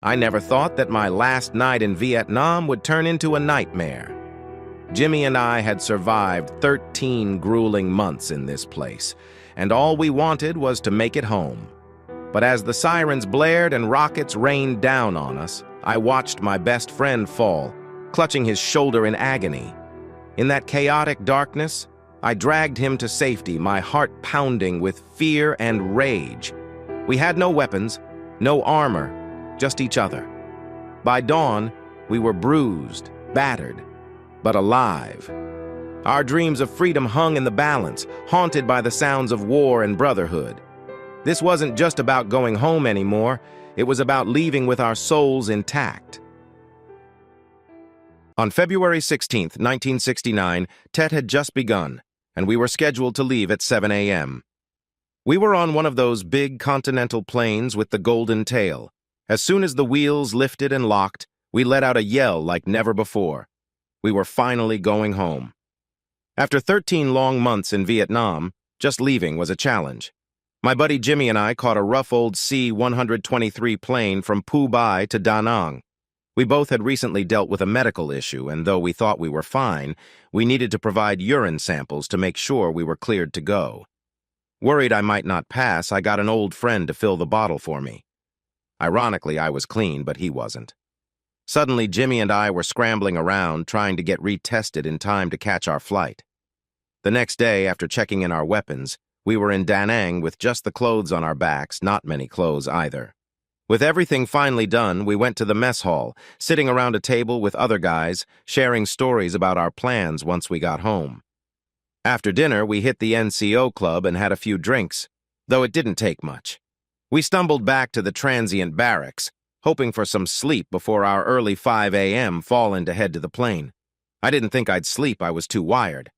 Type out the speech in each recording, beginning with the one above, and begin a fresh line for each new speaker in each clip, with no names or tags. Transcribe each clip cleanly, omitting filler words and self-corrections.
I never thought that my last night in Vietnam would turn into a nightmare. Jimmy and I had survived 13 grueling months in this place, and all we wanted was to make it home. But as the sirens blared and rockets rained down on us, I watched my best friend fall, clutching his shoulder in agony. In that chaotic darkness, I dragged him to safety, my heart pounding with fear and rage. We had no weapons, no armor, just each other. By dawn, we were bruised, battered, but alive. Our dreams of freedom hung in the balance, haunted by the sounds of war and brotherhood. This wasn't just about going home anymore, it was about leaving with our souls intact. On February 16, 1969, Tet had just begun, and we were scheduled to leave at 7 a.m. We were on one of those big continental planes with the golden tail. As soon as the wheels lifted and locked, we let out a yell like never before. We were finally going home. After 13 long months in Vietnam, just leaving was a challenge. My buddy Jimmy and I caught a rough old C-123 plane from Phu Bai to Da Nang. We both had recently dealt with a medical issue, and though we thought we were fine, we needed to provide urine samples to make sure we were cleared to go. Worried I might not pass, I got an old friend to fill the bottle for me. Ironically, I was clean, but he wasn't. Suddenly, Jimmy and I were scrambling around, trying to get retested in time to catch our flight. The next day, after checking in our weapons, we were in Da Nang with just the clothes on our backs, not many clothes either. With everything finally done, we went to the mess hall, sitting around a table with other guys, sharing stories about our plans once we got home. After dinner, we hit the NCO club and had a few drinks, though it didn't take much. We stumbled back to the transient barracks, hoping for some sleep before our early 5 a.m. fall-in to head to the plane. I didn't think I'd sleep, I was too wired.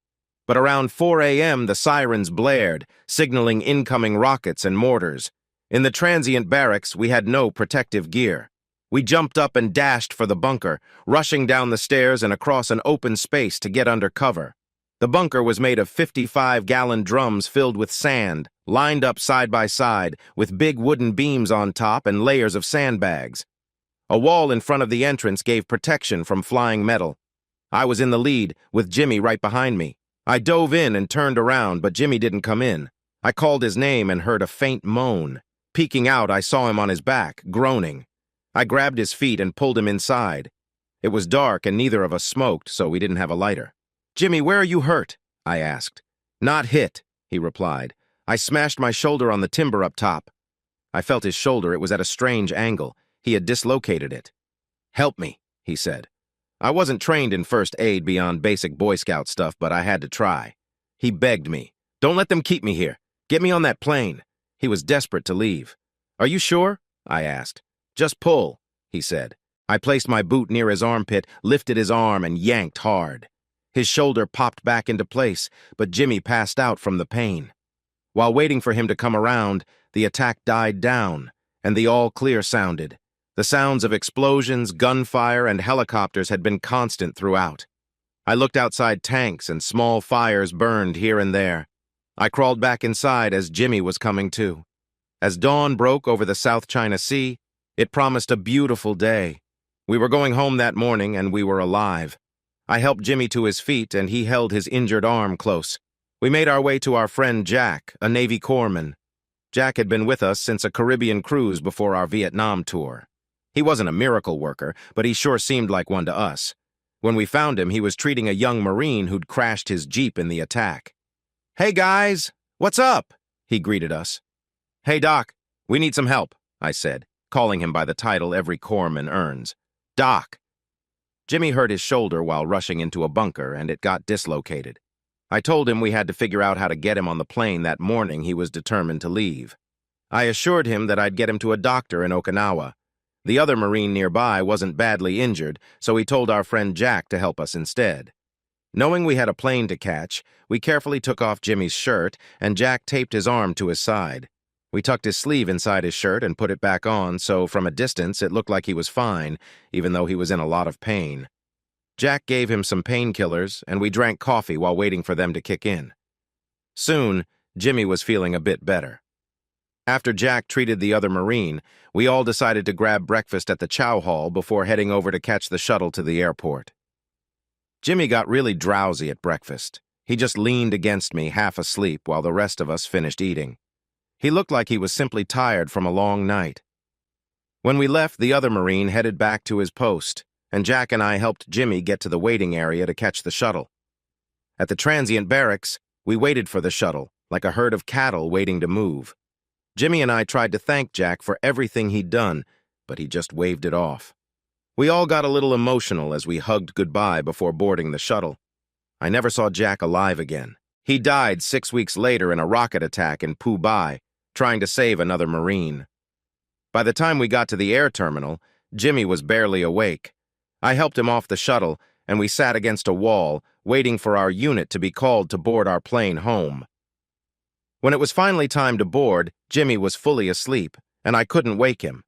But around 4 a.m. the sirens blared, signaling incoming rockets and mortars. In the transient barracks, we had no protective gear. We jumped up and dashed for the bunker, rushing down the stairs and across an open space to get under cover. The bunker was made of 55-gallon drums filled with sand, lined up side by side, with big wooden beams on top and layers of sandbags. A wall in front of the entrance gave protection from flying metal. I was in the lead, with Jimmy right behind me. I dove in and turned around, but Jimmy didn't come in. I called his name and heard a faint moan. Peeking out, I saw him on his back, groaning. I grabbed his feet and pulled him inside. It was dark and neither of us smoked, so we didn't have a lighter. "Jimmy, where are you hurt?" I asked. "Not hit," he replied. "I smashed my shoulder on the timber up top." I felt his shoulder. It was at a strange angle. He had dislocated it. "Help me," he said. I wasn't trained in first aid beyond basic Boy Scout stuff, but I had to try. He begged me. "Don't let them keep me here. Get me on that plane." He was desperate to leave. "Are you sure?" I asked. "Just pull," he said. I placed my boot near his armpit, lifted his arm, and yanked hard. His shoulder popped back into place, but Jimmy passed out from the pain. While waiting for him to come around, the attack died down, and the all-clear sounded. The sounds of explosions, gunfire, and helicopters had been constant throughout. I looked outside. Tanks and small fires burned here and there. I crawled back inside as Jimmy was coming to. As dawn broke over the South China Sea, it promised a beautiful day. We were going home that morning, and we were alive. I helped Jimmy to his feet, and he held his injured arm close. We made our way to our friend Jack, a Navy corpsman. Jack had been with us since a Caribbean cruise before our Vietnam tour. He wasn't a miracle worker, but he sure seemed like one to us. When we found him, he was treating a young Marine who'd crashed his Jeep in the attack. "Hey, guys, what's up?" he greeted us. "Hey, Doc, we need some help," I said, calling him by the title every corpsman earns. "Doc." Jimmy hurt his shoulder while rushing into a bunker, and it got dislocated. I told him we had to figure out how to get him on the plane that morning he was determined to leave. I assured him that I'd get him to a doctor in Okinawa. The other Marine nearby wasn't badly injured, so he told our friend Jack to help us instead. Knowing we had a plane to catch, we carefully took off Jimmy's shirt, and Jack taped his arm to his side. We tucked his sleeve inside his shirt and put it back on, so from a distance it looked like he was fine, even though he was in a lot of pain. Jack gave him some painkillers, and we drank coffee while waiting for them to kick in. Soon, Jimmy was feeling a bit better. After Jack treated the other Marine, we all decided to grab breakfast at the chow hall before heading over to catch the shuttle to the airport. Jimmy got really drowsy at breakfast. He just leaned against me, half asleep, while the rest of us finished eating. He looked like he was simply tired from a long night. When we left, the other Marine headed back to his post, and Jack and I helped Jimmy get to the waiting area to catch the shuttle. At the transient barracks, we waited for the shuttle, like a herd of cattle waiting to move. Jimmy and I tried to thank Jack for everything he'd done, but he just waved it off. We all got a little emotional as we hugged goodbye before boarding the shuttle. I never saw Jack alive again. He died 6 weeks later in a rocket attack in Pubai, trying to save another Marine. By the time we got to the air terminal, Jimmy was barely awake. I helped him off the shuttle, and we sat against a wall, waiting for our unit to be called to board our plane home. When it was finally time to board, Jimmy was fully asleep, and I couldn't wake him.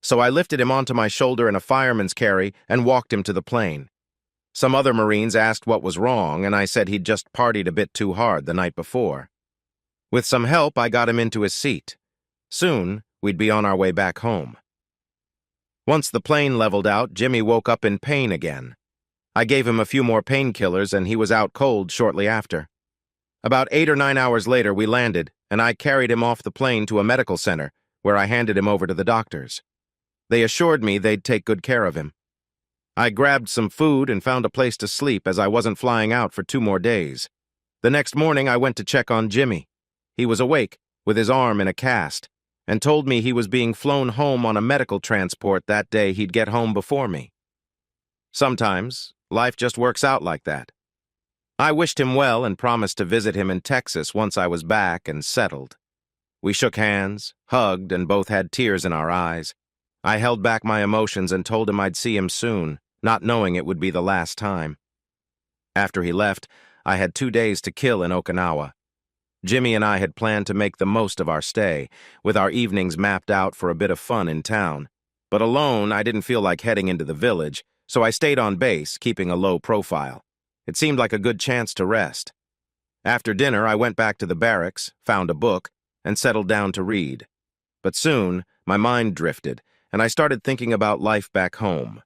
So I lifted him onto my shoulder in a fireman's carry and walked him to the plane. Some other Marines asked what was wrong, and I said he'd just partied a bit too hard the night before. With some help, I got him into his seat. Soon, we'd be on our way back home. Once the plane leveled out, Jimmy woke up in pain again. I gave him a few more painkillers, and he was out cold shortly after. About 8 or 9 hours later, we landed, and I carried him off the plane to a medical center, where I handed him over to the doctors. They assured me they'd take good care of him. I grabbed some food and found a place to sleep as I wasn't flying out for 2 more days. The next morning, I went to check on Jimmy. He was awake, with his arm in a cast, and told me he was being flown home on a medical transport that day he'd get home before me. Sometimes, life just works out like that. I wished him well and promised to visit him in Texas once I was back and settled. We shook hands, hugged, and both had tears in our eyes. I held back my emotions and told him I'd see him soon, not knowing it would be the last time. After he left, I had 2 days to kill in Okinawa. Jimmy and I had planned to make the most of our stay, with our evenings mapped out for a bit of fun in town. But alone, I didn't feel like heading into the village, so I stayed on base, keeping a low profile. It seemed like a good chance to rest. After dinner, I went back to the barracks, found a book, and settled down to read. But soon, my mind drifted, and I started thinking about life back home.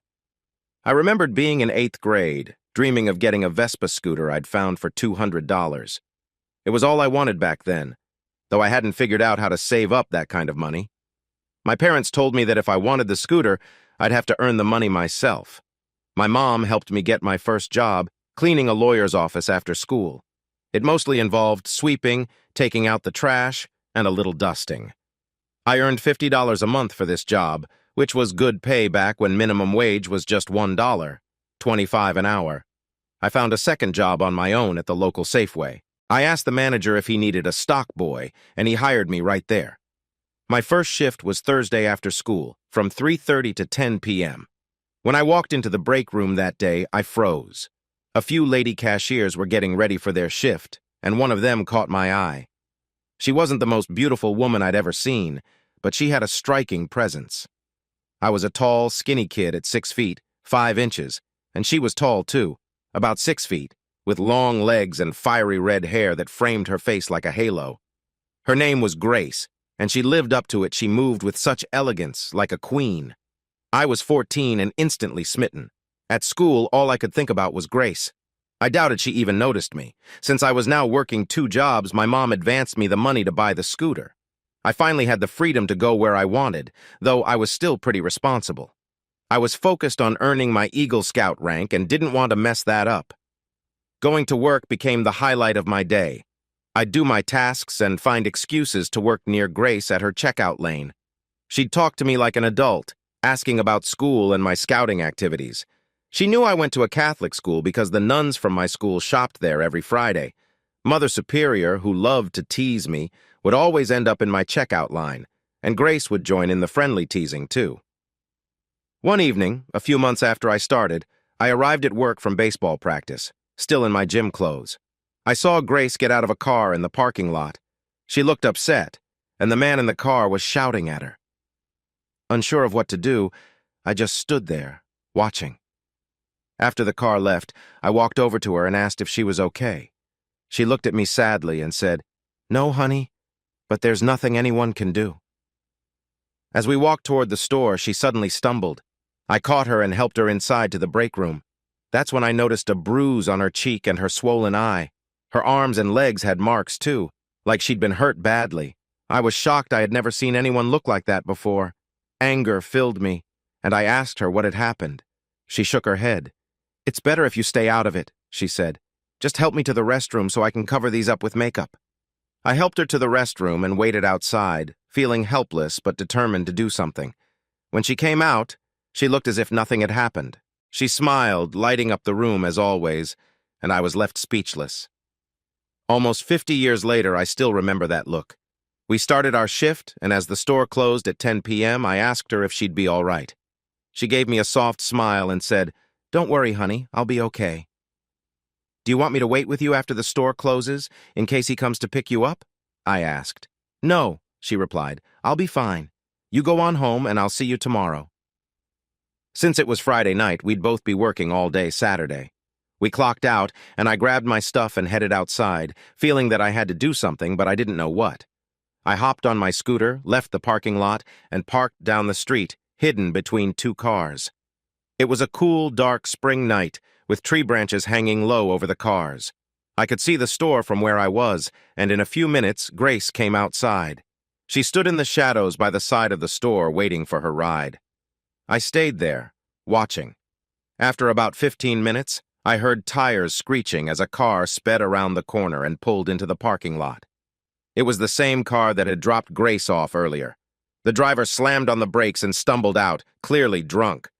I remembered being in 8th grade, dreaming of getting a Vespa scooter I'd found for $200. It was all I wanted back then, though I hadn't figured out how to save up that kind of money. My parents told me that if I wanted the scooter, I'd have to earn the money myself. My mom helped me get my first job, cleaning a lawyer's office after school. It mostly involved sweeping, taking out the trash, and a little dusting. I earned $50 a month for this job, which was good pay back when minimum wage was just $1, $25 an hour. I found a second job on my own at the local Safeway. I asked the manager if he needed a stock boy, and he hired me right there. My first shift was Thursday after school, from 3:30 to 10 p.m. When I walked into the break room that day, I froze. A few lady cashiers were getting ready for their shift, and one of them caught my eye. She wasn't the most beautiful woman I'd ever seen, but she had a striking presence. I was a tall, skinny kid at 6 feet, 5 inches, and she was tall too, about 6 feet, with long legs and fiery red hair that framed her face like a halo. Her name was Grace, and she lived up to it. She moved with such elegance, like a queen. I was 14 and instantly smitten. At school, all I could think about was Grace. I doubted she even noticed me. Since I was now working 2 jobs, my mom advanced me the money to buy the scooter. I finally had the freedom to go where I wanted, though I was still pretty responsible. I was focused on earning my Eagle Scout rank and didn't want to mess that up. Going to work became the highlight of my day. I'd do my tasks and find excuses to work near Grace at her checkout lane. She'd talk to me like an adult, asking about school and my scouting activities. She knew I went to a Catholic school because the nuns from my school shopped there every Friday. Mother Superior, who loved to tease me, would always end up in my checkout line, and Grace would join in the friendly teasing too. One evening, a few months after I started, I arrived at work from baseball practice, still in my gym clothes. I saw Grace get out of a car in the parking lot. She looked upset, and the man in the car was shouting at her. Unsure of what to do, I just stood there, watching. After the car left, I walked over to her and asked if she was okay. She looked at me sadly and said, "No, honey, but there's nothing anyone can do. As we walked toward the store, she suddenly stumbled. I caught her and helped her inside to the break room. That's when I noticed a bruise on her cheek and her swollen eye. Her arms and legs had marks, too, like she'd been hurt badly. I was shocked I had never seen anyone look like that before. Anger filled me, and I asked her what had happened. She shook her head. "It's better if you stay out of it," she said. "Just help me to the restroom so I can cover these up with makeup." I helped her to the restroom and waited outside, feeling helpless but determined to do something. When she came out, she looked as if nothing had happened. She smiled, lighting up the room as always, and I was left speechless. Almost 50 years later, I still remember that look. We started our shift, and as the store closed at 10 p.m., I asked her if she'd be all right. She gave me a soft smile and said, "Don't worry, honey, I'll be okay." "Do you want me to wait with you after the store closes, in case he comes to pick you up?" I asked. "No," she replied. "I'll be fine. You go on home, and I'll see you tomorrow." Since it was Friday night, we'd both be working all day Saturday. We clocked out, and I grabbed my stuff and headed outside, feeling that I had to do something, but I didn't know what. I hopped on my scooter, left the parking lot, and parked down the street, hidden between two cars. It was a cool, dark spring night, with tree branches hanging low over the cars. I could see the store from where I was, and in a few minutes, Grace came outside. She stood in the shadows by the side of the store, waiting for her ride. I stayed there, watching. After about 15 minutes, I heard tires screeching as a car sped around the corner and pulled into the parking lot. It was the same car that had dropped Grace off earlier. The driver slammed on the brakes and stumbled out, clearly drunk.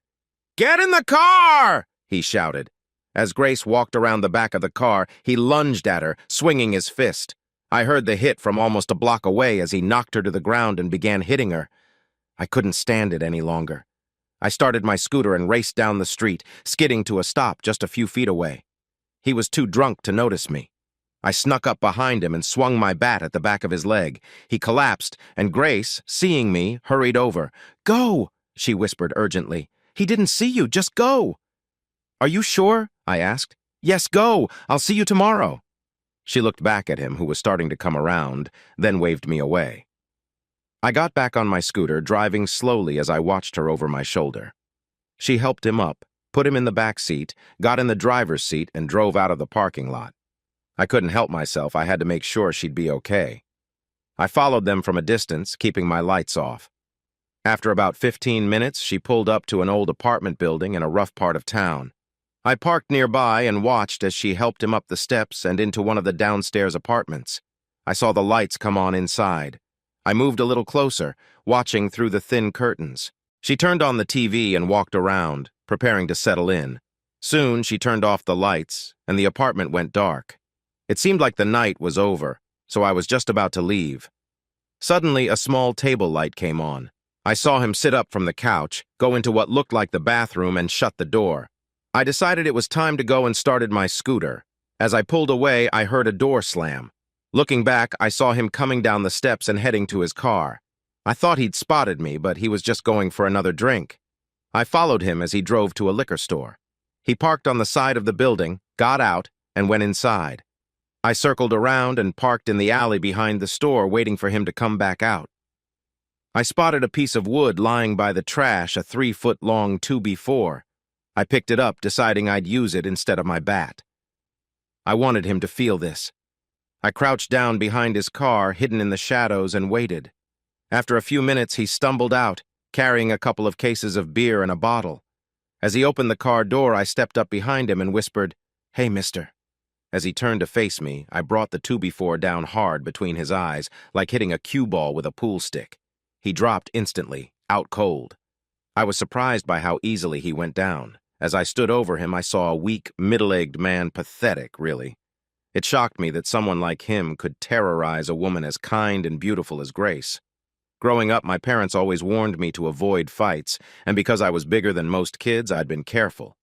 "Get in the car!" he shouted. As Grace walked around the back of the car, he lunged at her, swinging his fist. I heard the hit from almost a block away as he knocked her to the ground and began hitting her. I couldn't stand it any longer. I started my scooter and raced down the street, skidding to a stop just a few feet away. He was too drunk to notice me. I snuck up behind him and swung my bat at the back of his leg. He collapsed, and Grace, seeing me, hurried over. "Go!" she whispered urgently. "He didn't see you. Just go." "Are you sure?" I asked. "Yes, go. I'll see you tomorrow." She looked back at him, who was starting to come around, then waved me away. I got back on my scooter, driving slowly as I watched her over my shoulder. She helped him up, put him in the back seat, got in the driver's seat, and drove out of the parking lot. I couldn't help myself. I had to make sure she'd be okay. I followed them from a distance, keeping my lights off. After about 15 minutes, she pulled up to an old apartment building in a rough part of town. I parked nearby and watched as she helped him up the steps and into one of the downstairs apartments. I saw the lights come on inside. I moved a little closer, watching through the thin curtains. She turned on the TV and walked around, preparing to settle in. Soon, she turned off the lights, and the apartment went dark. It seemed like the night was over, so I was just about to leave. Suddenly, a small table light came on. I saw him sit up from the couch, go into what looked like the bathroom, and shut the door. I decided it was time to go and started my scooter. As I pulled away, I heard a door slam. Looking back, I saw him coming down the steps and heading to his car. I thought he'd spotted me, but he was just going for another drink. I followed him as he drove to a liquor store. He parked on the side of the building, got out, and went inside. I circled around and parked in the alley behind the store, waiting for him to come back out. I spotted a piece of wood lying by the trash, a 3-foot-long 2x4. I picked it up, deciding I'd use it instead of my bat. I wanted him to feel this. I crouched down behind his car, hidden in the shadows, and waited. After a few minutes, he stumbled out, carrying a couple of cases of beer and a bottle. As he opened the car door, I stepped up behind him and whispered, "Hey, mister." As he turned to face me, I brought the 2x4 down hard between his eyes, like hitting a cue ball with a pool stick. He dropped instantly, out cold. I was surprised by how easily he went down. As I stood over him, I saw a weak, middle-aged man, pathetic, really. It shocked me that someone like him could terrorize a woman as kind and beautiful as Grace. Growing up, my parents always warned me to avoid fights, and because I was bigger than most kids, I'd been careful.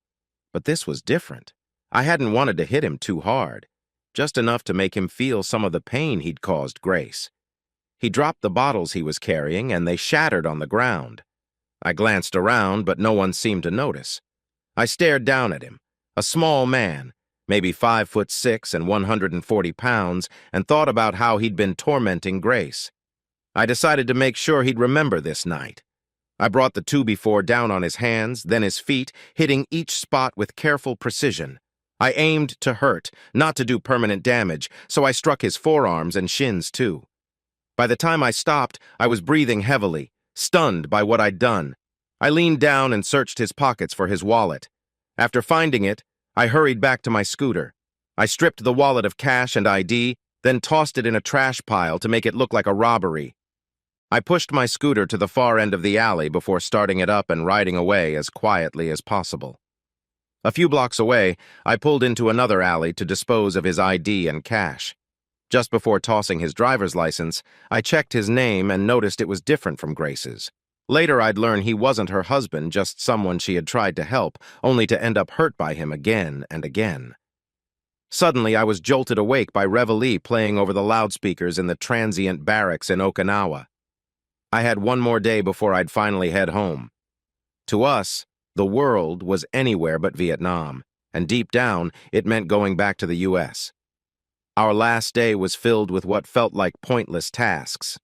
But this was different. I hadn't wanted to hit him too hard, just enough to make him feel some of the pain he'd caused Grace. He dropped the bottles he was carrying, and they shattered on the ground. I glanced around, but no one seemed to notice. I stared down at him, a small man, maybe 5'6" and 140 pounds, and thought about how he'd been tormenting Grace. I decided to make sure he'd remember this night. I brought the 2x4 down on his hands, then his feet, hitting each spot with careful precision. I aimed to hurt, not to do permanent damage, so I struck his forearms and shins too. By the time I stopped, I was breathing heavily, stunned by what I'd done. I leaned down and searched his pockets for his wallet. After finding it, I hurried back to my scooter. I stripped the wallet of cash and ID, then tossed it in a trash pile to make it look like a robbery. I pushed my scooter to the far end of the alley before starting it up and riding away as quietly as possible. A few blocks away, I pulled into another alley to dispose of his ID and cash. Just before tossing his driver's license, I checked his name and noticed it was different from Grace's. Later, I'd learn he wasn't her husband, just someone she had tried to help, only to end up hurt by him again and again. Suddenly, I was jolted awake by reveille playing over the loudspeakers in the transient barracks in Okinawa. I had one more day before I'd finally head home. To us, the world was anywhere but Vietnam, and deep down, it meant going back to the U.S. Our last day was filled with what felt like pointless tasks.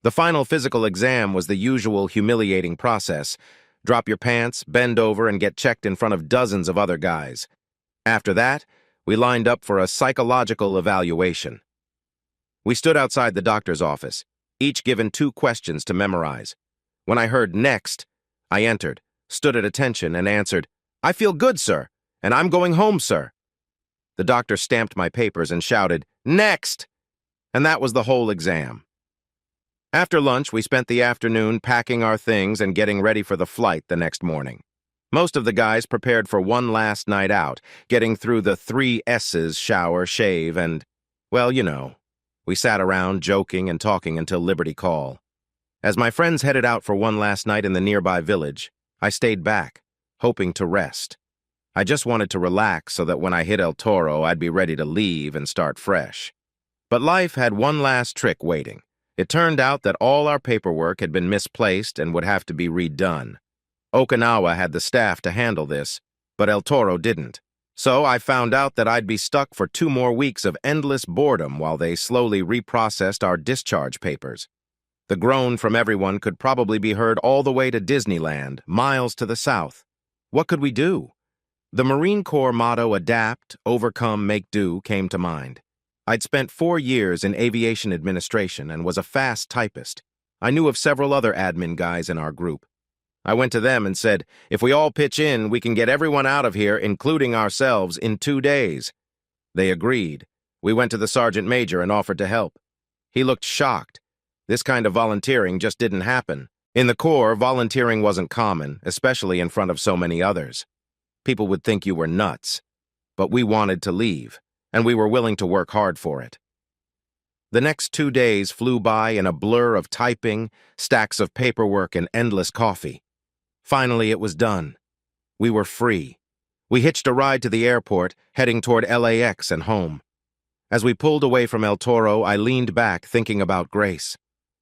The final physical exam was the usual humiliating process. Drop your pants, bend over, and get checked in front of dozens of other guys. After that, we lined up for a psychological evaluation. We stood outside the doctor's office, each given 2 questions to memorize. When I heard next, I entered, stood at attention, and answered, "I feel good, sir, and I'm going home, sir." The doctor stamped my papers and shouted, "Next!" And that was the whole exam. After lunch, we spent the afternoon packing our things and getting ready for the flight the next morning. Most of the guys prepared for one last night out, getting through the 3 S's, shower, shave, and, well, you know. We sat around joking and talking until Liberty Call. As my friends headed out for one last night in the nearby village, I stayed back, hoping to rest. I just wanted to relax so that when I hit El Toro, I'd be ready to leave and start fresh. But life had one last trick waiting. It turned out that all our paperwork had been misplaced and would have to be redone. Okinawa had the staff to handle this, but El Toro didn't. So I found out that I'd be stuck for 2 more weeks of endless boredom while they slowly reprocessed our discharge papers. The groan from everyone could probably be heard all the way to Disneyland, miles to the south. What could we do? The Marine Corps motto, adapt, overcome, make do, came to mind. I'd spent 4 years in aviation administration and was a fast typist. I knew of several other admin guys in our group. I went to them and said, if we all pitch in, we can get everyone out of here, including ourselves, in 2 days. They agreed. We went to the sergeant major and offered to help. He looked shocked. This kind of volunteering just didn't happen. In the Corps, volunteering wasn't common, especially in front of so many others. People would think you were nuts. But we wanted to leave, and we were willing to work hard for it. The next 2 days flew by in a blur of typing, stacks of paperwork, and endless coffee. Finally, it was done. We were free. We hitched a ride to the airport, heading toward LAX and home. As we pulled away from El Toro, I leaned back, thinking about Grace.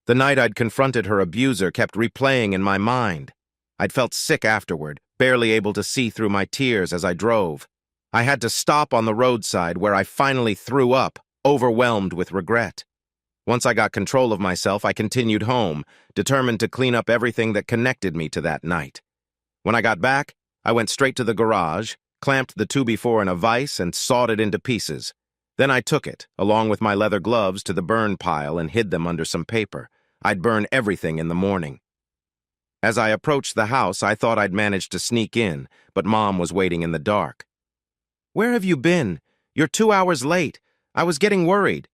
The night I'd confronted her abuser kept replaying in my mind. I'd felt sick afterward, barely able to see through my tears as I drove. I had to stop on the roadside where I finally threw up, overwhelmed with regret. Once I got control of myself, I continued home, determined to clean up everything that connected me to that night. When I got back, I went straight to the garage, clamped the 2x4 in a vise, and sawed it into pieces. Then I took it, along with my leather gloves, to the burn pile and hid them under some paper. I'd burn everything in the morning. As I approached the house, I thought I'd managed to sneak in, but Mom was waiting in the dark. "Where have you been? You're 2 hours late. I was getting worried."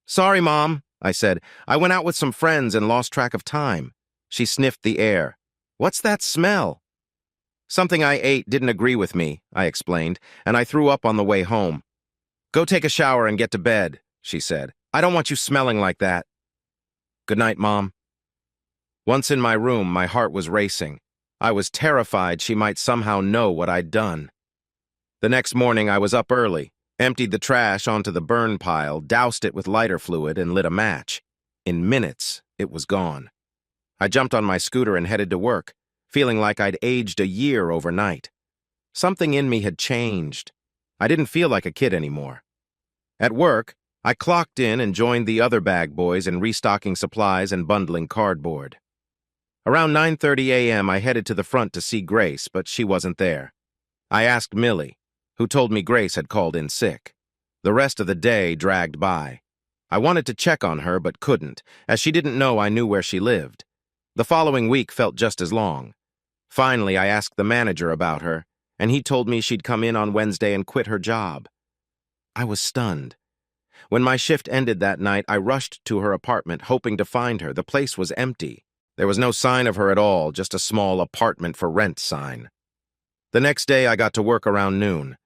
"Sorry, Mom," I said. "I went out with some friends and lost track of time." She sniffed the air. "What's that smell?" "Something I ate didn't agree with me," I explained, and I threw up on the way home. "Go take a shower and get to bed," she said. "I don't want you smelling like that." "Good night, Mom." Once in my room, my heart was racing. I was terrified she might somehow know what I'd done. The next morning, I was up early, emptied the trash onto the burn pile, doused it with lighter fluid, and lit a match. In minutes, it was gone. I jumped on my scooter and headed to work, feeling like I'd aged a year overnight. Something in me had changed. I didn't feel like a kid anymore. At work, I clocked in and joined the other bag boys in restocking supplies and bundling cardboard. Around 9:30 a.m., I headed to the front to see Grace, but she wasn't there. I asked Millie, who told me Grace had called in sick. The rest of the day dragged by. I wanted to check on her but couldn't, as she didn't know I knew where she lived. The following week felt just as long. Finally, I asked the manager about her, and he told me she'd come in on Wednesday and quit her job. I was stunned. When my shift ended that night, I rushed to her apartment, hoping to find her. The place was empty. There was no sign of her at all, just a small apartment for rent sign. The next day, I got to work around noon.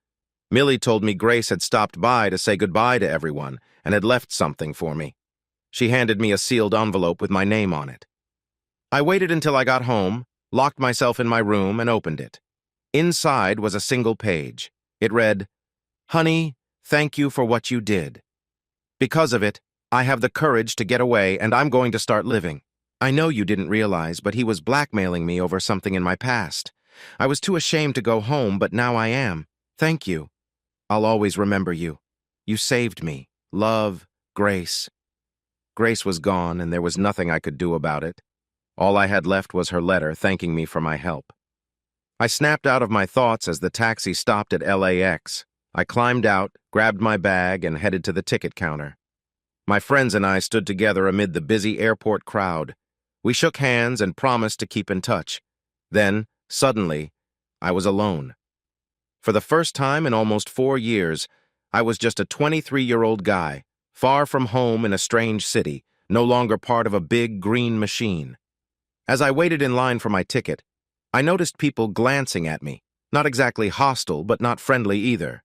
Millie told me Grace had stopped by to say goodbye to everyone and had left something for me. She handed me a sealed envelope with my name on it. I waited until I got home, locked myself in my room, and opened it. Inside was a single page. It read, "Honey, thank you for what you did. Because of it, I have the courage to get away and I'm going to start living. I know you didn't realize, but he was blackmailing me over something in my past. I was too ashamed to go home, but now I am. Thank you. I'll always remember you. You saved me. Love, Grace." Grace was gone, and there was nothing I could do about it. All I had left was her letter thanking me for my help. I snapped out of my thoughts as the taxi stopped at LAX. I climbed out, grabbed my bag, and headed to the ticket counter. My friends and I stood together amid the busy airport crowd. We shook hands and promised to keep in touch. Then, suddenly, I was alone. For the first time in almost 4 years, I was just a 23-year-old guy, far from home in a strange city, no longer part of a big green machine. As I waited in line for my ticket, I noticed people glancing at me, not exactly hostile, but not friendly either.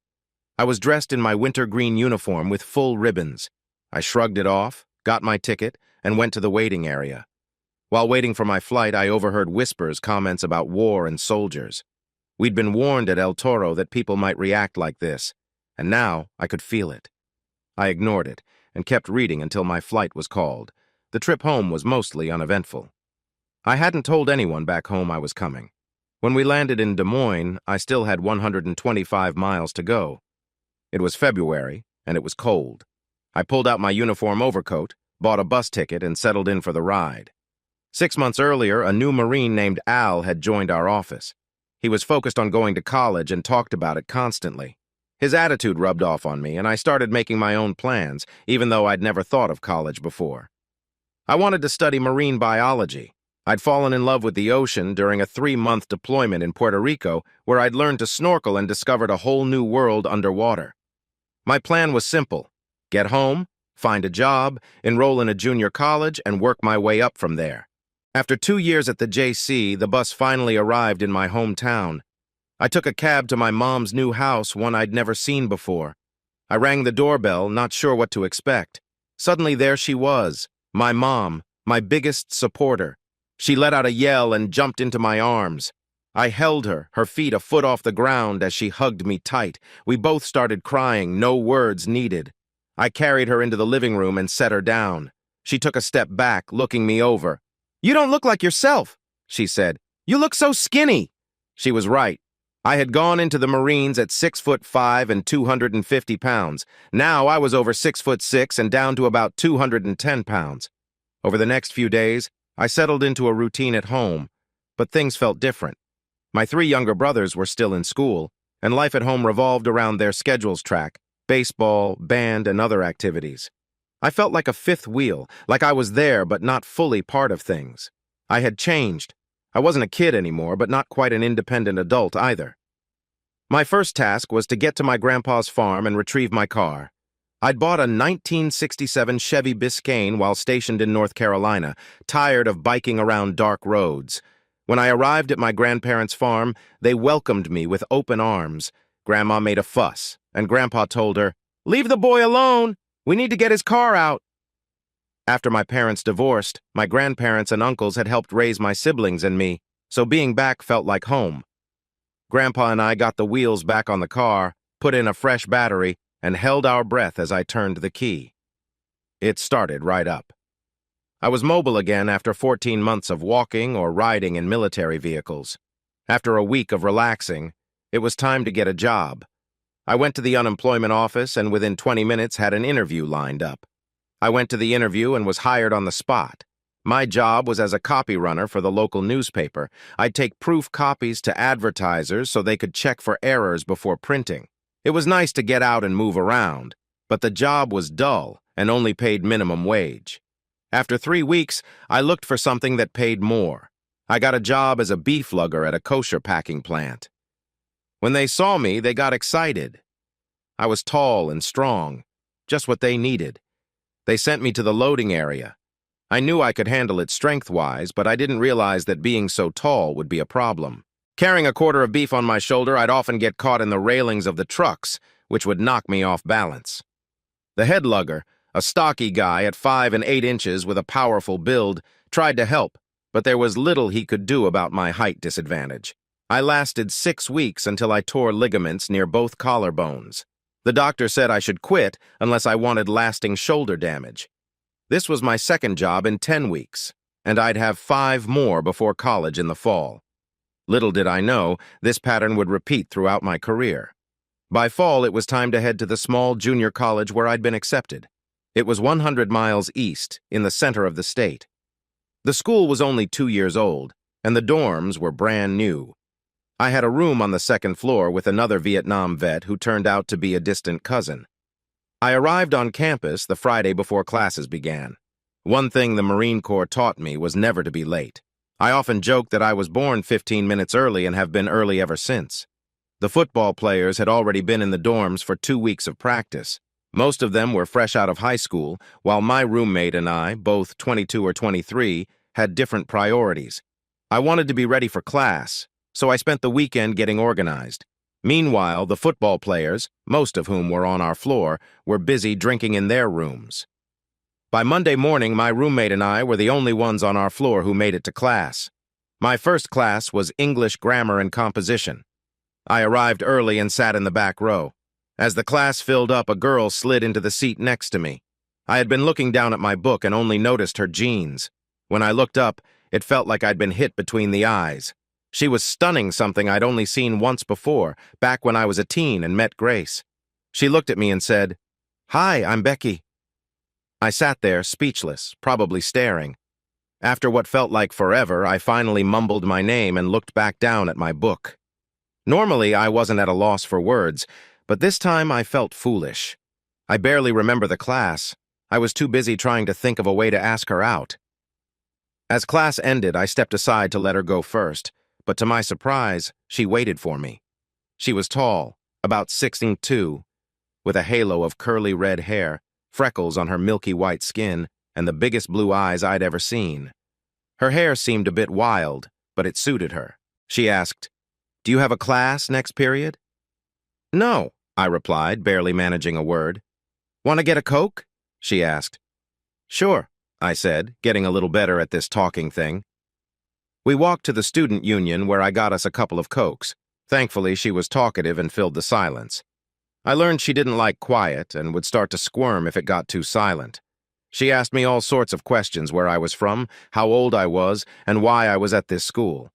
I was dressed in my winter green uniform with full ribbons. I shrugged it off, got my ticket, and went to the waiting area. While waiting for my flight, I overheard whispers, comments about war and soldiers. We'd been warned at El Toro that people might react like this, and now I could feel it. I ignored it and kept reading until my flight was called. The trip home was mostly uneventful. I hadn't told anyone back home I was coming. When we landed in Des Moines, I still had 125 miles to go. It was February, and it was cold. I pulled out my uniform overcoat, bought a bus ticket, and settled in for the ride. 6 months earlier, a new Marine named Al had joined our office. He was focused on going to college and talked about it constantly. His attitude rubbed off on me, and I started making my own plans, even though I'd never thought of college before. I wanted to study marine biology. I'd fallen in love with the ocean during a 3-month deployment in Puerto Rico, where I'd learned to snorkel and discovered a whole new world underwater. My plan was simple: get home, find a job, enroll in a junior college, and work my way up from there. After 2 years at the JC, the bus finally arrived in my hometown. I took a cab to my mom's new house, one I'd never seen before. I rang the doorbell, not sure what to expect. Suddenly there she was, my mom, my biggest supporter. She let out a yell and jumped into my arms. I held her, her feet a foot off the ground as she hugged me tight. We both started crying, no words needed. I carried her into the living room and set her down. She took a step back, looking me over. "You don't look like yourself," she said. "You look so skinny." She was right. I had gone into the Marines at 6'5" and 250 pounds. Now I was over 6'6" and down to about 210 pounds. Over the next few days, I settled into a routine at home, but things felt different. My 3 younger brothers were still in school, and life at home revolved around their schedules track, baseball, band, and other activities. I felt like a fifth wheel, like I was there but not fully part of things. I had changed. I wasn't a kid anymore, but not quite an independent adult either. My first task was to get to my grandpa's farm and retrieve my car. I'd bought a 1967 Chevy Biscayne while stationed in North Carolina, tired of biking around dark roads. When I arrived at my grandparents' farm, they welcomed me with open arms. Grandma made a fuss, and Grandpa told her, "Leave the boy alone. We need to get his car out." After my parents divorced, my grandparents and uncles had helped raise my siblings and me, so being back felt like home. Grandpa and I got the wheels back on the car, put in a fresh battery, and held our breath as I turned the key. It started right up. I was mobile again after 14 months of walking or riding in military vehicles. After a week of relaxing, it was time to get a job. I went to the unemployment office and within 20 minutes had an interview lined up. I went to the interview and was hired on the spot. My job was as a copy runner for the local newspaper. I'd take proof copies to advertisers so they could check for errors before printing. It was nice to get out and move around, but the job was dull and only paid minimum wage. After 3 weeks, I looked for something that paid more. I got a job as a beef lugger at a kosher packing plant. When they saw me, they got excited. I was tall and strong, just what they needed. They sent me to the loading area. I knew I could handle it strength-wise, but I didn't realize that being so tall would be a problem. Carrying a quarter of beef on my shoulder, I'd often get caught in the railings of the trucks, which would knock me off balance. The head lugger, a stocky guy at 5 and 8 inches with a powerful build, tried to help, but there was little he could do about my height disadvantage. I lasted 6 weeks until I tore ligaments near both collarbones. The doctor said I should quit unless I wanted lasting shoulder damage. This was my second job in 10 weeks, and I'd have 5 more before college in the fall. Little did I know, this pattern would repeat throughout my career. By fall, it was time to head to the small junior college where I'd been accepted. It was 100 miles east, in the center of the state. The school was only 2 years old, and the dorms were brand new. I had a room on the second floor with another Vietnam vet who turned out to be a distant cousin. I arrived on campus the Friday before classes began. One thing the Marine Corps taught me was never to be late. I often joked that I was born 15 minutes early and have been early ever since. The football players had already been in the dorms for 2 weeks of practice. Most of them were fresh out of high school, while my roommate and I, both 22 or 23, had different priorities. I wanted to be ready for class, so I spent the weekend getting organized. Meanwhile, the football players, most of whom were on our floor, were busy drinking in their rooms. By Monday morning, my roommate and I were the only ones on our floor who made it to class. My first class was English Grammar and Composition. I arrived early and sat in the back row. As the class filled up, a girl slid into the seat next to me. I had been looking down at my book and only noticed her jeans. When I looked up, it felt like I'd been hit between the eyes. She was stunning, something I'd only seen once before, back when I was a teen and met Grace. She looked at me and said, "Hi, I'm Becky." I sat there, speechless, probably staring. After what felt like forever, I finally mumbled my name and looked back down at my book. Normally, I wasn't at a loss for words, but this time I felt foolish. I barely remember the class. I was too busy trying to think of a way to ask her out. As class ended, I stepped aside to let her go first, but to my surprise, she waited for me. She was tall, about 6'2", with a halo of curly red hair, freckles on her milky white skin, and the biggest blue eyes I'd ever seen. Her hair seemed a bit wild, but it suited her. She asked, "Do you have a class next period?" "No," I replied, barely managing a word. "Want to get a Coke?" she asked. "Sure," I said, getting a little better at this talking thing. We walked to the student union where I got us a couple of Cokes. Thankfully, she was talkative and filled the silence. I learned she didn't like quiet and would start to squirm if it got too silent. She asked me all sorts of questions: where I was from, how old I was, and why I was at this school.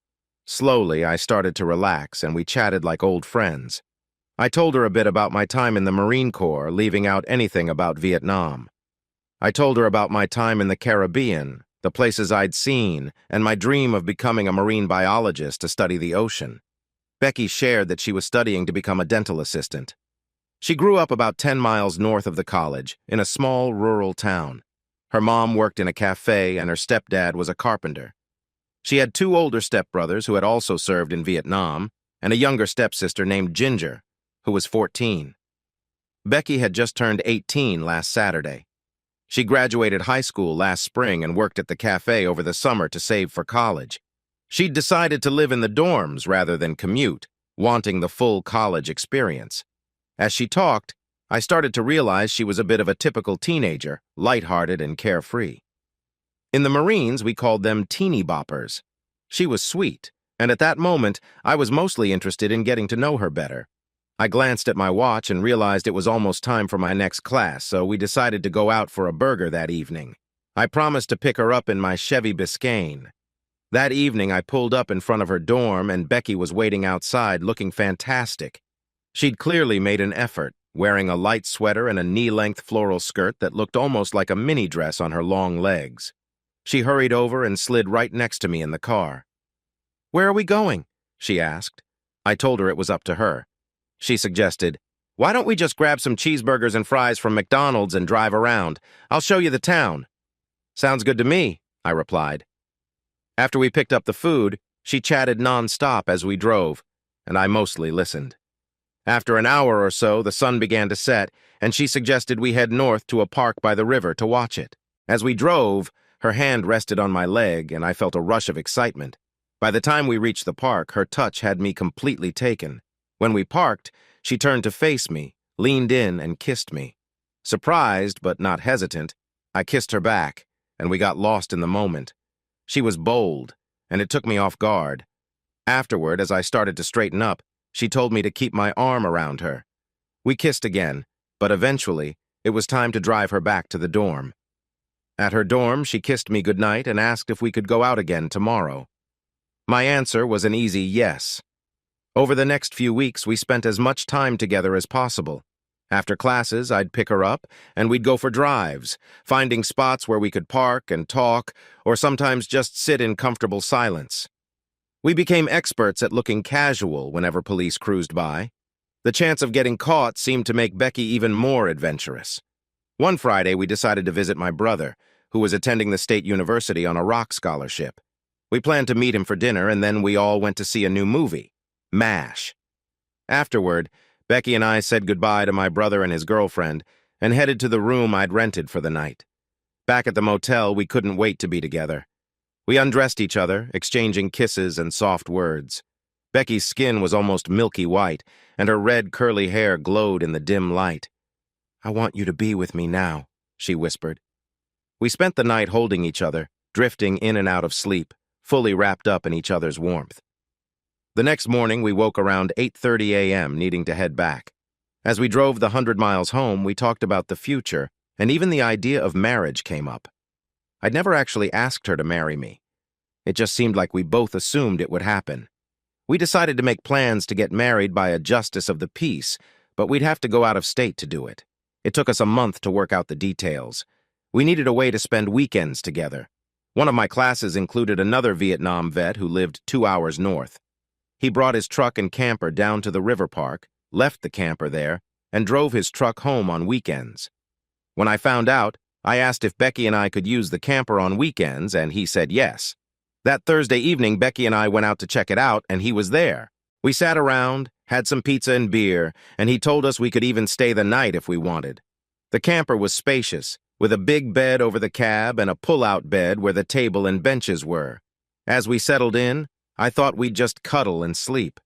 Slowly, I started to relax, and we chatted like old friends. I told her a bit about my time in the Marine Corps, leaving out anything about Vietnam. I told her about my time in the Caribbean, the places I'd seen, and my dream of becoming a marine biologist to study the ocean. Becky shared that she was studying to become a dental assistant. She grew up about 10 miles north of the college, in a small rural town. Her mom worked in a cafe, and her stepdad was a carpenter. She had 2 older stepbrothers who had also served in Vietnam, and a younger stepsister named Ginger, who was 14. Becky had just turned 18 last Saturday. She graduated high school last spring and worked at the cafe over the summer to save for college. She'd decided to live in the dorms rather than commute, wanting the full college experience. As she talked, I started to realize she was a bit of a typical teenager, lighthearted and carefree. In the Marines, we called them teeny boppers. She was sweet, and at that moment, I was mostly interested in getting to know her better. I glanced at my watch and realized it was almost time for my next class, so we decided to go out for a burger that evening. I promised to pick her up in my Chevy Biscayne. That evening, I pulled up in front of her dorm, and Becky was waiting outside, looking fantastic. She'd clearly made an effort, wearing a light sweater and a knee-length floral skirt that looked almost like a mini dress on her long legs. She hurried over and slid right next to me in the car. "Where are we going?" she asked. I told her it was up to her. She suggested, "Why don't we just grab some cheeseburgers and fries from McDonald's and drive around? I'll show you the town." "Sounds good to me," I replied. After we picked up the food, she chatted nonstop as we drove, and I mostly listened. After an hour or so, the sun began to set, and she suggested we head north to a park by the river to watch it. As we drove, her hand rested on my leg, and I felt a rush of excitement. By the time we reached the park, her touch had me completely taken. When we parked, she turned to face me, leaned in, and kissed me. Surprised, but not hesitant, I kissed her back, and we got lost in the moment. She was bold, and it took me off guard. Afterward, as I started to straighten up, she told me to keep my arm around her. We kissed again, but eventually, it was time to drive her back to the dorm. At her dorm, she kissed me goodnight and asked if we could go out again tomorrow. My answer was an easy yes. Over the next few weeks, we spent as much time together as possible. After classes, I'd pick her up, and we'd go for drives, finding spots where we could park and talk, or sometimes just sit in comfortable silence. We became experts at looking casual whenever police cruised by. The chance of getting caught seemed to make Becky even more adventurous. One Friday, we decided to visit my brother, who was attending the state university on a rock scholarship. We planned to meet him for dinner, and then we all went to see a new movie, MASH. Afterward, Becky and I said goodbye to my brother and his girlfriend and headed to the room I'd rented for the night. Back at the motel, we couldn't wait to be together. We undressed each other, exchanging kisses and soft words. Becky's skin was almost milky white, and her red curly hair glowed in the dim light. "I want you to be with me now," she whispered. We spent the night holding each other, drifting in and out of sleep, fully wrapped up in each other's warmth. The next morning, we woke around 8:30 a.m., needing to head back. As we drove the 100 miles home, we talked about the future, and even the idea of marriage came up. I'd never actually asked her to marry me. It just seemed like we both assumed it would happen. We decided to make plans to get married by a justice of the peace, but we'd have to go out of state to do it. It took us a month to work out the details. We needed a way to spend weekends together. One of my classes included another Vietnam vet who lived 2 hours north. He brought his truck and camper down to the river park, left the camper there, and drove his truck home on weekends. When I found out, I asked if Becky and I could use the camper on weekends, and he said yes. That Thursday evening, Becky and I went out to check it out, and he was there. We sat around, had some pizza and beer, and he told us we could even stay the night if we wanted. The camper was spacious, with a big bed over the cab and a pull-out bed where the table and benches were. As we settled in, I thought we'd just cuddle and sleep.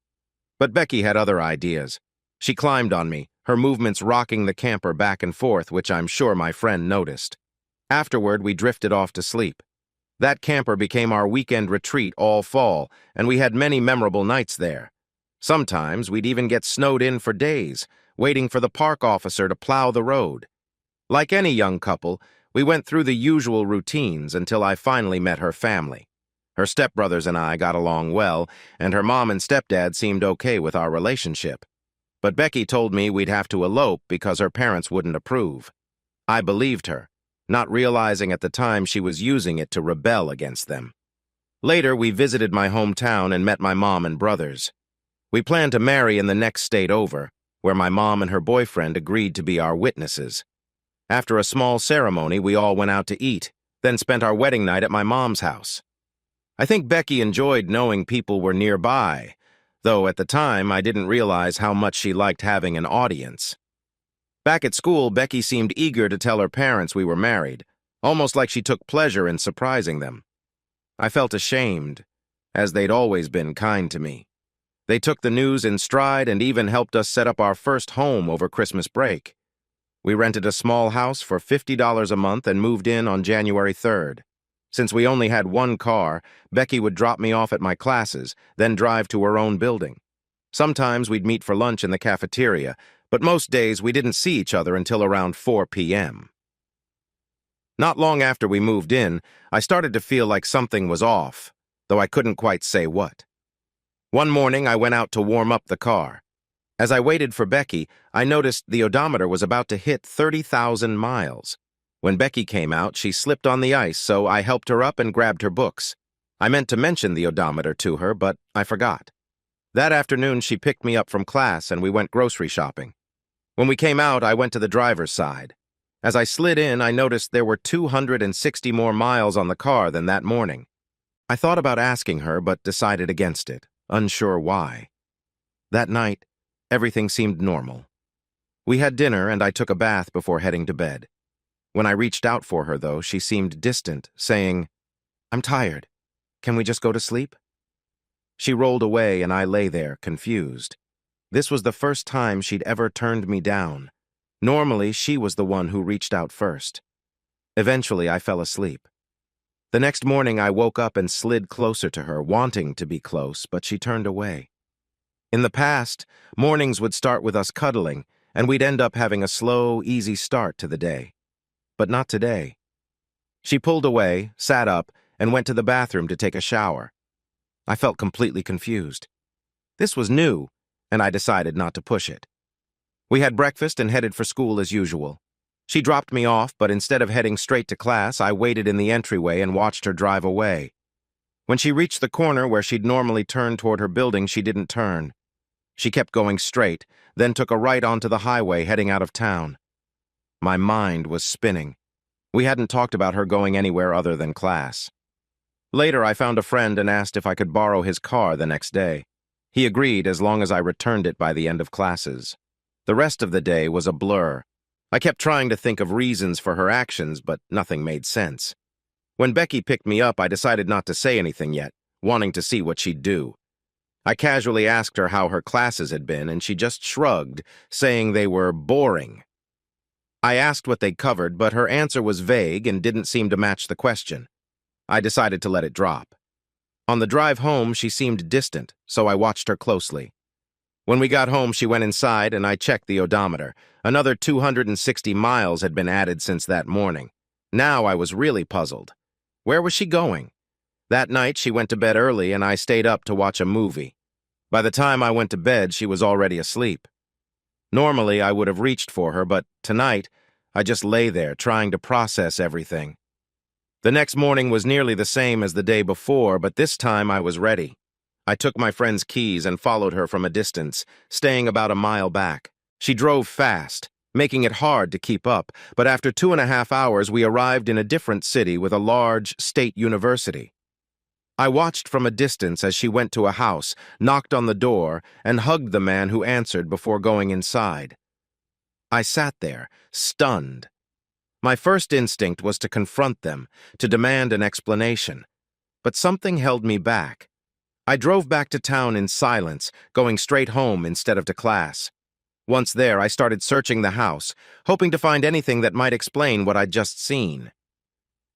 But Becky had other ideas. She climbed on me, her movements rocking the camper back and forth, which I'm sure my friend noticed. Afterward, we drifted off to sleep. That camper became our weekend retreat all fall, and we had many memorable nights there. Sometimes we'd even get snowed in for days, waiting for the park officer to plow the road. Like any young couple, we went through the usual routines until I finally met her family. Her stepbrothers and I got along well, and her mom and stepdad seemed okay with our relationship. But Becky told me we'd have to elope because her parents wouldn't approve. I believed her, not realizing at the time she was using it to rebel against them. Later, we visited my hometown and met my mom and brothers. We planned to marry in the next state over, where my mom and her boyfriend agreed to be our witnesses. After a small ceremony, we all went out to eat, then spent our wedding night at my mom's house. I think Becky enjoyed knowing people were nearby, though at the time I didn't realize how much she liked having an audience. Back at school, Becky seemed eager to tell her parents we were married, almost like she took pleasure in surprising them. I felt ashamed, as they'd always been kind to me. They took the news in stride and even helped us set up our first home over Christmas break. We rented a small house for $50 a month and moved in on January 3rd. Since we only had one car, Becky would drop me off at my classes, then drive to her own building. Sometimes we'd meet for lunch in the cafeteria, but most days we didn't see each other until around 4 p.m. Not long after we moved in, I started to feel like something was off, though I couldn't quite say what. One morning, I went out to warm up the car. As I waited for Becky, I noticed the odometer was about to hit 30,000 miles. When Becky came out, she slipped on the ice, so I helped her up and grabbed her books. I meant to mention the odometer to her, but I forgot. That afternoon, she picked me up from class and we went grocery shopping. When we came out, I went to the driver's side. As I slid in, I noticed there were 260 more miles on the car than that morning. I thought about asking her, but decided against it, unsure why. That night, everything seemed normal. We had dinner and I took a bath before heading to bed. When I reached out for her, though, she seemed distant, saying, "I'm tired. Can we just go to sleep?" She rolled away and I lay there, confused. This was the first time she'd ever turned me down. Normally, she was the one who reached out first. Eventually, I fell asleep. The next morning, I woke up and slid closer to her, wanting to be close, but she turned away. In the past, mornings would start with us cuddling, and we'd end up having a slow, easy start to the day. But not today. She pulled away, sat up, and went to the bathroom to take a shower. I felt completely confused. This was new, and I decided not to push it. We had breakfast and headed for school as usual. She dropped me off, but instead of heading straight to class, I waited in the entryway and watched her drive away. When she reached the corner where she'd normally turn toward her building, she didn't turn. She kept going straight, then took a right onto the highway heading out of town. My mind was spinning. We hadn't talked about her going anywhere other than class. Later, I found a friend and asked if I could borrow his car the next day. He agreed as long as I returned it by the end of classes. The rest of the day was a blur. I kept trying to think of reasons for her actions, but nothing made sense. When Becky picked me up, I decided not to say anything yet, wanting to see what she'd do. I casually asked her how her classes had been, and she just shrugged, saying they were boring. I asked what they'd covered, but her answer was vague and didn't seem to match the question. I decided to let it drop. On the drive home, she seemed distant, so I watched her closely. When we got home, she went inside and I checked the odometer. Another 260 miles had been added since that morning. Now I was really puzzled. Where was she going? That night, she went to bed early and I stayed up to watch a movie. By the time I went to bed, she was already asleep. Normally, I would have reached for her, but tonight, I just lay there trying to process everything. The next morning was nearly the same as the day before, but this time I was ready. I took my friend's keys and followed her from a distance, staying about a mile back. She drove fast, making it hard to keep up, but after 2.5 hours, we arrived in a different city with a large state university. I watched from a distance as she went to a house, knocked on the door, and hugged the man who answered before going inside. I sat there, stunned. My first instinct was to confront them, to demand an explanation. But something held me back. I drove back to town in silence, going straight home instead of to class. Once there, I started searching the house, hoping to find anything that might explain what I'd just seen.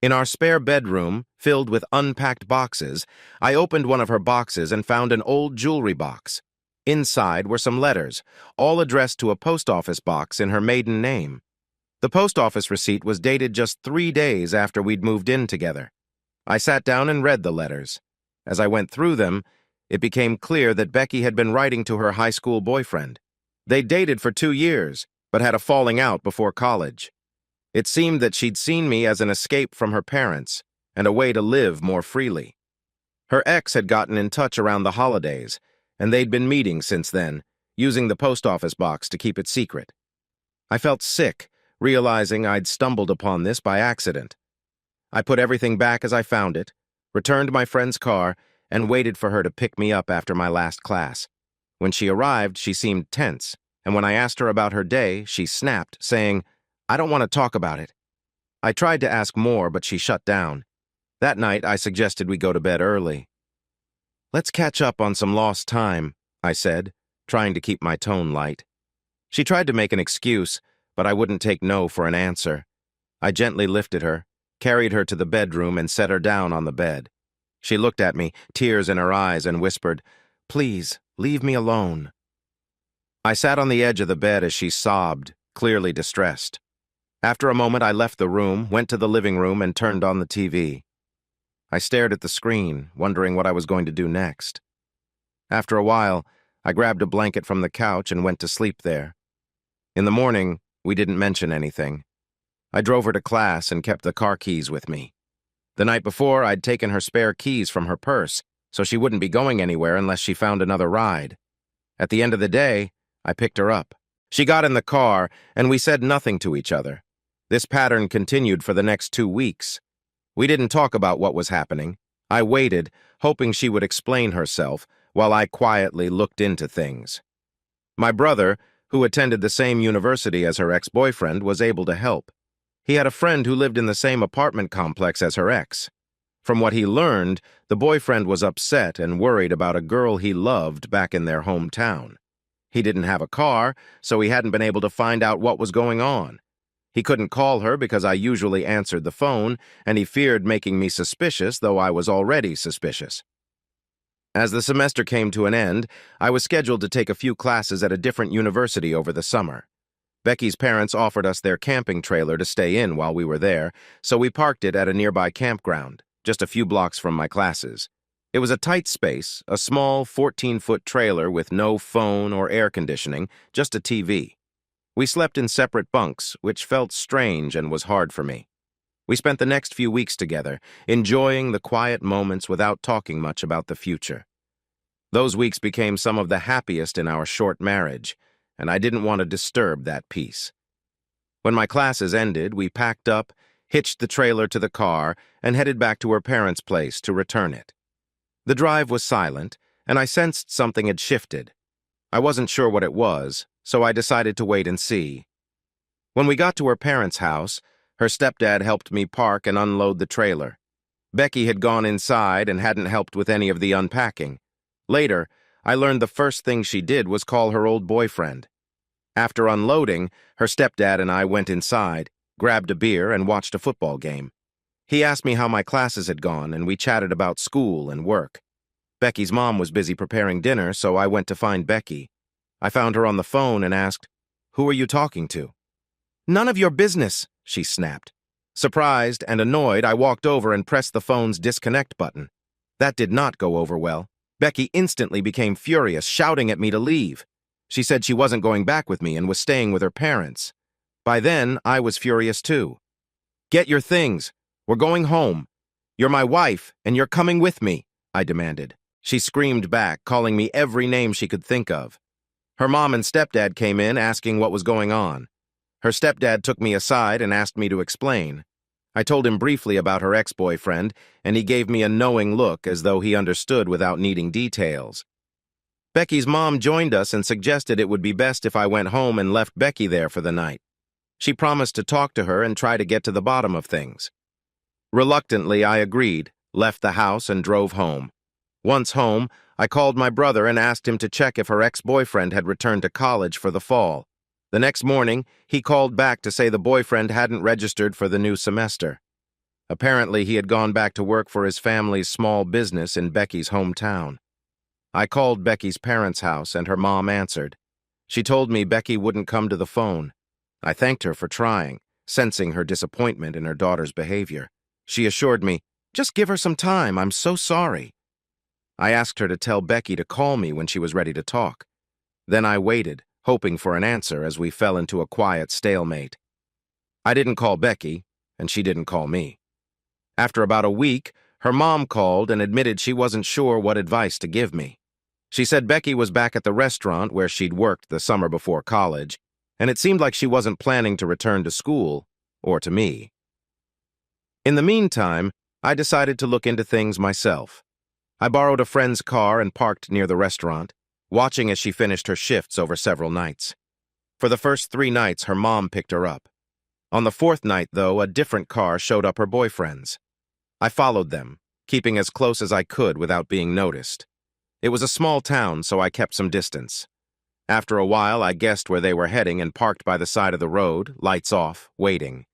In our spare bedroom, filled with unpacked boxes, I opened one of her boxes and found an old jewelry box. Inside were some letters, all addressed to a post office box in her maiden name. The post office receipt was dated just 3 days after we'd moved in together. I sat down and read the letters. As I went through them, it became clear that Becky had been writing to her high school boyfriend. They'd dated for 2 years, but had a falling out before college. It seemed that she'd seen me as an escape from her parents and a way to live more freely. Her ex had gotten in touch around the holidays, and they'd been meeting since then, using the post office box to keep it secret. I felt sick, realizing I'd stumbled upon this by accident. I put everything back as I found it, returned my friend's car, and waited for her to pick me up after my last class. When she arrived, she seemed tense, and when I asked her about her day, she snapped, saying, "I don't want to talk about it." I tried to ask more, but she shut down. That night, I suggested we go to bed early. "Let's catch up on some lost time," I said, trying to keep my tone light. She tried to make an excuse, but I wouldn't take no for an answer. I gently lifted her, carried her to the bedroom, and set her down on the bed. She looked at me, tears in her eyes, and whispered, "Please, leave me alone." I sat on the edge of the bed as she sobbed, clearly distressed. After a moment, I left the room, went to the living room, and turned on the TV. I stared at the screen, wondering what I was going to do next. After a while, I grabbed a blanket from the couch and went to sleep there. In the morning, we didn't mention anything. I drove her to class and kept the car keys with me. The night before, I'd taken her spare keys from her purse, so she wouldn't be going anywhere unless she found another ride. At the end of the day, I picked her up. She got in the car, and we said nothing to each other. This pattern continued for the next 2 weeks. We didn't talk about what was happening. I waited, hoping she would explain herself, while I quietly looked into things. My brother, who attended the same university as her ex-boyfriend, was able to help. He had a friend who lived in the same apartment complex as her ex. From what he learned, the boyfriend was upset and worried about a girl he loved back in their hometown. He didn't have a car, so he hadn't been able to find out what was going on. He couldn't call her because I usually answered the phone, and he feared making me suspicious, though I was already suspicious. As the semester came to an end, I was scheduled to take a few classes at a different university over the summer. Becky's parents offered us their camping trailer to stay in while we were there, so we parked it at a nearby campground, just a few blocks from my classes. It was a tight space, a small 14-foot trailer with no phone or air conditioning, just a TV. We slept in separate bunks, which felt strange and was hard for me. We spent the next few weeks together, enjoying the quiet moments without talking much about the future. Those weeks became some of the happiest in our short marriage, and I didn't want to disturb that peace. When my classes ended, we packed up, hitched the trailer to the car, and headed back to her parents' place to return it. The drive was silent, and I sensed something had shifted. I wasn't sure what it was, so I decided to wait and see. When we got to her parents' house, her stepdad helped me park and unload the trailer. Becky had gone inside and hadn't helped with any of the unpacking. Later, I learned the first thing she did was call her old boyfriend. After unloading, her stepdad and I went inside, grabbed a beer, and watched a football game. He asked me how my classes had gone, and we chatted about school and work. Becky's mom was busy preparing dinner, so I went to find Becky. I found her on the phone and asked, "Who are you talking to?" "None of your business," she snapped. Surprised and annoyed, I walked over and pressed the phone's disconnect button. That did not go over well. Becky instantly became furious, shouting at me to leave. She said she wasn't going back with me and was staying with her parents. By then, I was furious too. "Get your things. We're going home. You're my wife, and you're coming with me," I demanded. She screamed back, calling me every name she could think of. Her mom and stepdad came in, asking what was going on. Her stepdad took me aside and asked me to explain. I told him briefly about her ex-boyfriend, and he gave me a knowing look as though he understood without needing details. Becky's mom joined us and suggested it would be best if I went home and left Becky there for the night. She promised to talk to her and try to get to the bottom of things. Reluctantly, I agreed, left the house, and drove home. Once home, I called my brother and asked him to check if her ex-boyfriend had returned to college for the fall. The next morning, he called back to say the boyfriend hadn't registered for the new semester. Apparently, he had gone back to work for his family's small business in Becky's hometown. I called Becky's parents' house, and her mom answered. She told me Becky wouldn't come to the phone. I thanked her for trying, sensing her disappointment in her daughter's behavior. She assured me, "Just give her some time, I'm so sorry." I asked her to tell Becky to call me when she was ready to talk. Then I waited, hoping for an answer as we fell into a quiet stalemate. I didn't call Becky, and she didn't call me. After about a week, her mom called and admitted she wasn't sure what advice to give me. She said Becky was back at the restaurant where she'd worked the summer before college, and it seemed like she wasn't planning to return to school, or to me. In the meantime, I decided to look into things myself. I borrowed a friend's car and parked near the restaurant, watching as she finished her shifts over several nights. For the first 3 nights, her mom picked her up. On the 4th night, though, a different car showed up her boyfriend's. I followed them, keeping as close as I could without being noticed. It was a small town, so I kept some distance. After a while, I guessed where they were heading and parked by the side of the road, lights off, waiting.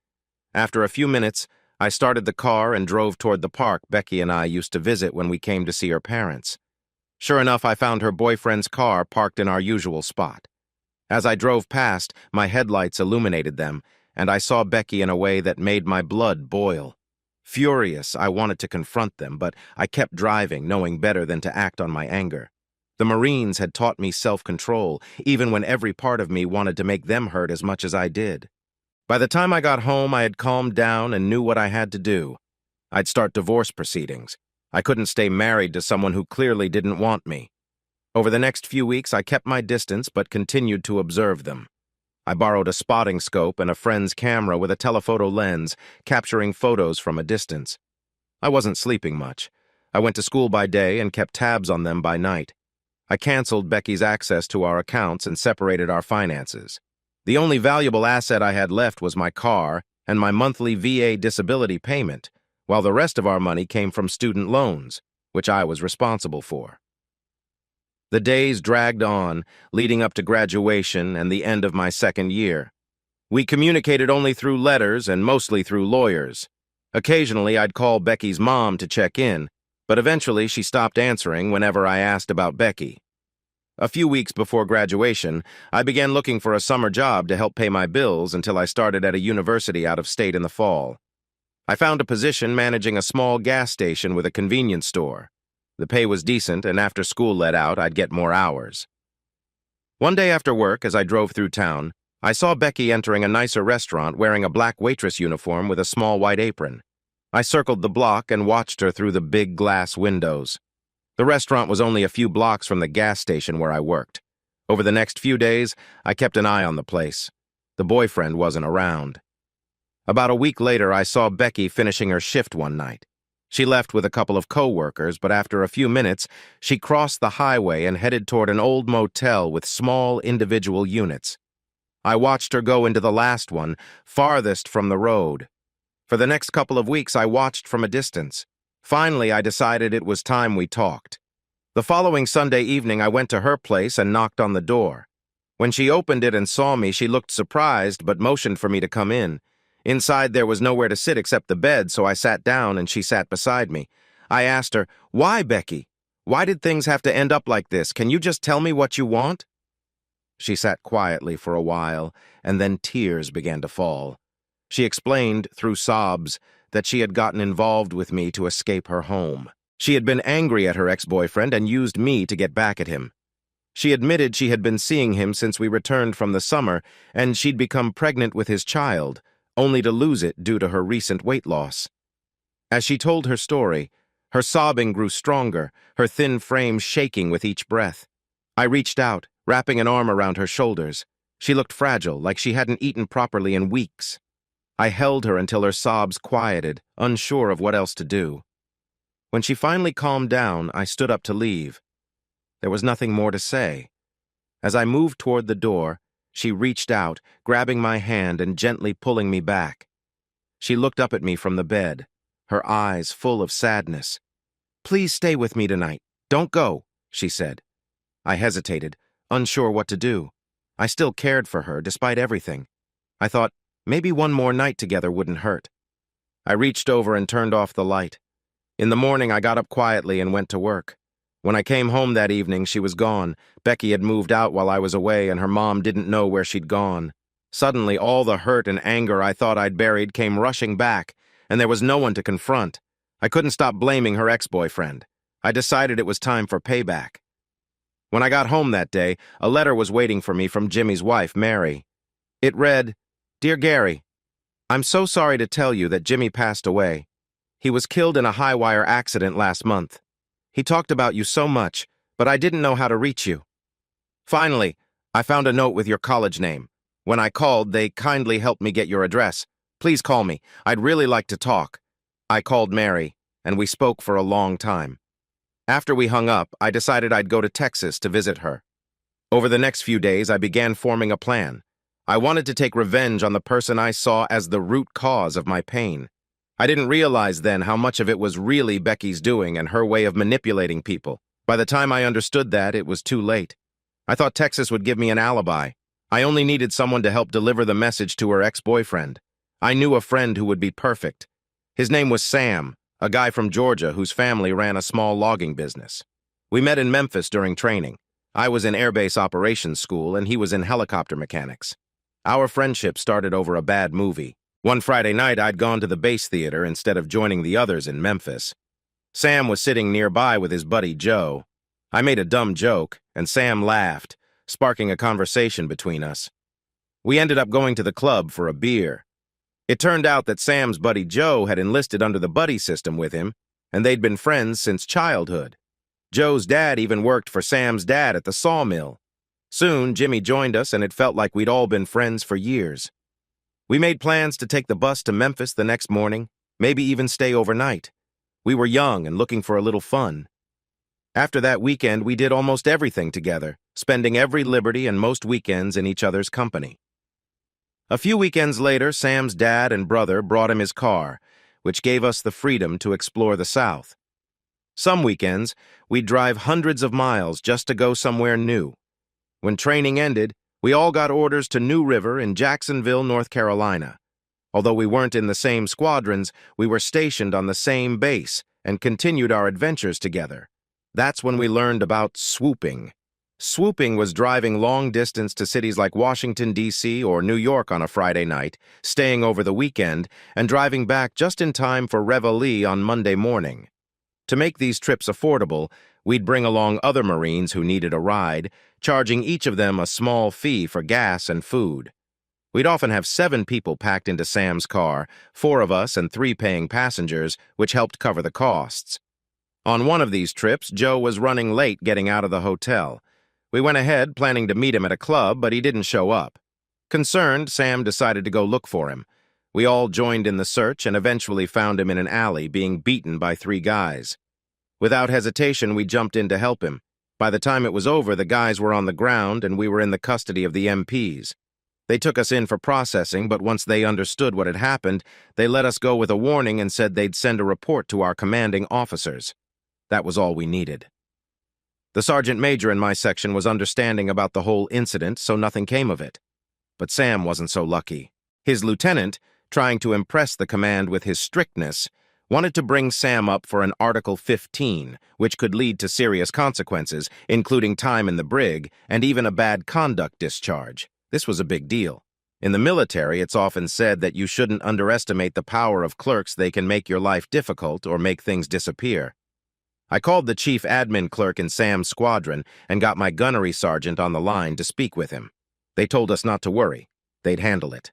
After a few minutes, I started the car and drove toward the park Becky and I used to visit when we came to see her parents. Sure enough, I found her boyfriend's car parked in our usual spot. As I drove past, my headlights illuminated them, and I saw Becky in a way that made my blood boil. Furious, I wanted to confront them, but I kept driving, knowing better than to act on my anger. The Marines had taught me self-control, even when every part of me wanted to make them hurt as much as I did. By the time I got home, I had calmed down and knew what I had to do. I'd start divorce proceedings. I couldn't stay married to someone who clearly didn't want me. Over the next few weeks, I kept my distance but continued to observe them. I borrowed a spotting scope and a friend's camera with a telephoto lens, capturing photos from a distance. I wasn't sleeping much. I went to school by day and kept tabs on them by night. I canceled Becky's access to our accounts and separated our finances. The only valuable asset I had left was my car and my monthly VA disability payment, while the rest of our money came from student loans, which I was responsible for. The days dragged on, leading up to graduation and the end of my second year. We communicated only through letters and mostly through lawyers. Occasionally, I'd call Becky's mom to check in, but eventually she stopped answering whenever I asked about Becky. A few weeks before graduation, I began looking for a summer job to help pay my bills until I started at a university out of state in the fall. I found a position managing a small gas station with a convenience store. The pay was decent, and after school let out, I'd get more hours. One day after work, as I drove through town, I saw Becky entering a nicer restaurant wearing a black waitress uniform with a small white apron. I circled the block and watched her through the big glass windows. The restaurant was only a few blocks from the gas station where I worked. Over the next few days, I kept an eye on the place. The boyfriend wasn't around. About a week later, I saw Becky finishing her shift one night. She left with a couple of co-workers, but after a few minutes, she crossed the highway and headed toward an old motel with small individual units. I watched her go into the last one, farthest from the road. For the next couple of weeks, I watched from a distance. Finally, I decided it was time we talked. The following Sunday evening, I went to her place and knocked on the door. When she opened it and saw me, she looked surprised but motioned for me to come in. Inside, there was nowhere to sit except the bed, so I sat down and she sat beside me. I asked her, "Why, Becky? Why did things have to end up like this? Can you just tell me what you want?" She sat quietly for a while, and then tears began to fall. She explained, through sobs, that she had gotten involved with me to escape her home. She had been angry at her ex-boyfriend and used me to get back at him. She admitted she had been seeing him since we returned from the summer, and she'd become pregnant with his child, only to lose it due to her recent weight loss. As she told her story, her sobbing grew stronger, her thin frame shaking with each breath. I reached out, wrapping an arm around her shoulders. She looked fragile, like she hadn't eaten properly in weeks. I held her until her sobs quieted, unsure of what else to do. When she finally calmed down, I stood up to leave. There was nothing more to say. As I moved toward the door, she reached out, grabbing my hand and gently pulling me back. She looked up at me from the bed, her eyes full of sadness. "Please stay with me tonight. Don't go," she said. I hesitated, unsure what to do. I still cared for her, despite everything. I thought, maybe one more night together wouldn't hurt. I reached over and turned off the light. In the morning, I got up quietly and went to work. When I came home that evening, she was gone. Becky had moved out while I was away, and her mom didn't know where she'd gone. Suddenly, all the hurt and anger I thought I'd buried came rushing back, and there was no one to confront. I couldn't stop blaming her ex-boyfriend. I decided it was time for payback. When I got home that day, a letter was waiting for me from Jimmy's wife, Mary. It read, "Dear Gary, I'm so sorry to tell you that Jimmy passed away. He was killed in a high-wire accident last month. He talked about you so much, but I didn't know how to reach you. Finally, I found a note with your college name. When I called, they kindly helped me get your address. Please call me. I'd really like to talk." I called Mary, and we spoke for a long time. After we hung up, I decided I'd go to Texas to visit her. Over the next few days, I began forming a plan. I wanted to take revenge on the person I saw as the root cause of my pain. I didn't realize then how much of it was really Becky's doing and her way of manipulating people. By the time I understood that, it was too late. I thought Texas would give me an alibi. I only needed someone to help deliver the message to her ex-boyfriend. I knew a friend who would be perfect. His name was Sam, a guy from Georgia whose family ran a small logging business. We met in Memphis during training. I was in airbase operations school and he was in helicopter mechanics. Our friendship started over a bad movie. One Friday night, I'd gone to the base theater instead of joining the others in Memphis. Sam was sitting nearby with his buddy Joe. I made a dumb joke, and Sam laughed, sparking a conversation between us. We ended up going to the club for a beer. It turned out that Sam's buddy Joe had enlisted under the buddy system with him, and they'd been friends since childhood. Joe's dad even worked for Sam's dad at the sawmill. Soon, Jimmy joined us, and it felt like we'd all been friends for years. We made plans to take the bus to Memphis the next morning, maybe even stay overnight. We were young and looking for a little fun. After that weekend, we did almost everything together, spending every liberty and most weekends in each other's company. A few weekends later, Sam's dad and brother brought him his car, which gave us the freedom to explore the South. Some weekends, we'd drive hundreds of miles just to go somewhere new. When training ended, we all got orders to New River in Jacksonville, North Carolina. Although we weren't in the same squadrons, we were stationed on the same base and continued our adventures together. That's when we learned about swooping. Swooping was driving long distance to cities like Washington, D.C. or New York on a Friday night, staying over the weekend, and driving back just in time for Reveille on Monday morning. To make these trips affordable, we'd bring along other Marines who needed a ride, charging each of them a small fee for gas and food. We'd often have 7 people packed into Sam's car, 4 of us and 3 paying passengers, which helped cover the costs. On one of these trips, Joe was running late getting out of the hotel. We went ahead, planning to meet him at a club, but he didn't show up. Concerned, Sam decided to go look for him. We all joined in the search and eventually found him in an alley being beaten by 3 guys. Without hesitation, we jumped in to help him. By the time it was over, the guys were on the ground and we were in the custody of the MPs. They took us in for processing, but once they understood what had happened, they let us go with a warning and said they'd send a report to our commanding officers. That was all we needed. The sergeant major in my section was understanding about the whole incident, so nothing came of it. But Sam wasn't so lucky. His lieutenant, trying to impress the command with his strictness, wanted to bring Sam up for an Article 15, which could lead to serious consequences, including time in the brig and even a bad conduct discharge. This was a big deal. In the military, it's often said that you shouldn't underestimate the power of clerks. They can make your life difficult or make things disappear. I called the chief admin clerk in Sam's squadron and got my gunnery sergeant on the line to speak with him. They told us not to worry. They'd handle it.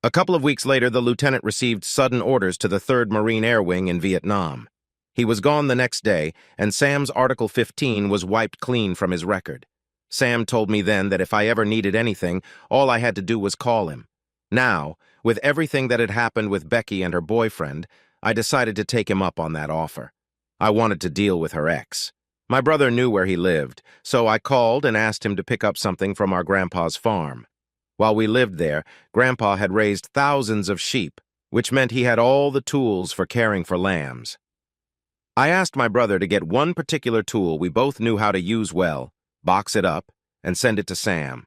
A couple of weeks later, the lieutenant received sudden orders to the 3rd Marine Air Wing in Vietnam. He was gone the next day, and Sam's Article 15 was wiped clean from his record. Sam told me then that if I ever needed anything, all I had to do was call him. Now, with everything that had happened with Becky and her boyfriend, I decided to take him up on that offer. I wanted to deal with her ex. My brother knew where he lived, so I called and asked him to pick up something from our grandpa's farm. While we lived there, Grandpa had raised thousands of sheep, which meant he had all the tools for caring for lambs. I asked my brother to get one particular tool we both knew how to use well, box it up, and send it to Sam.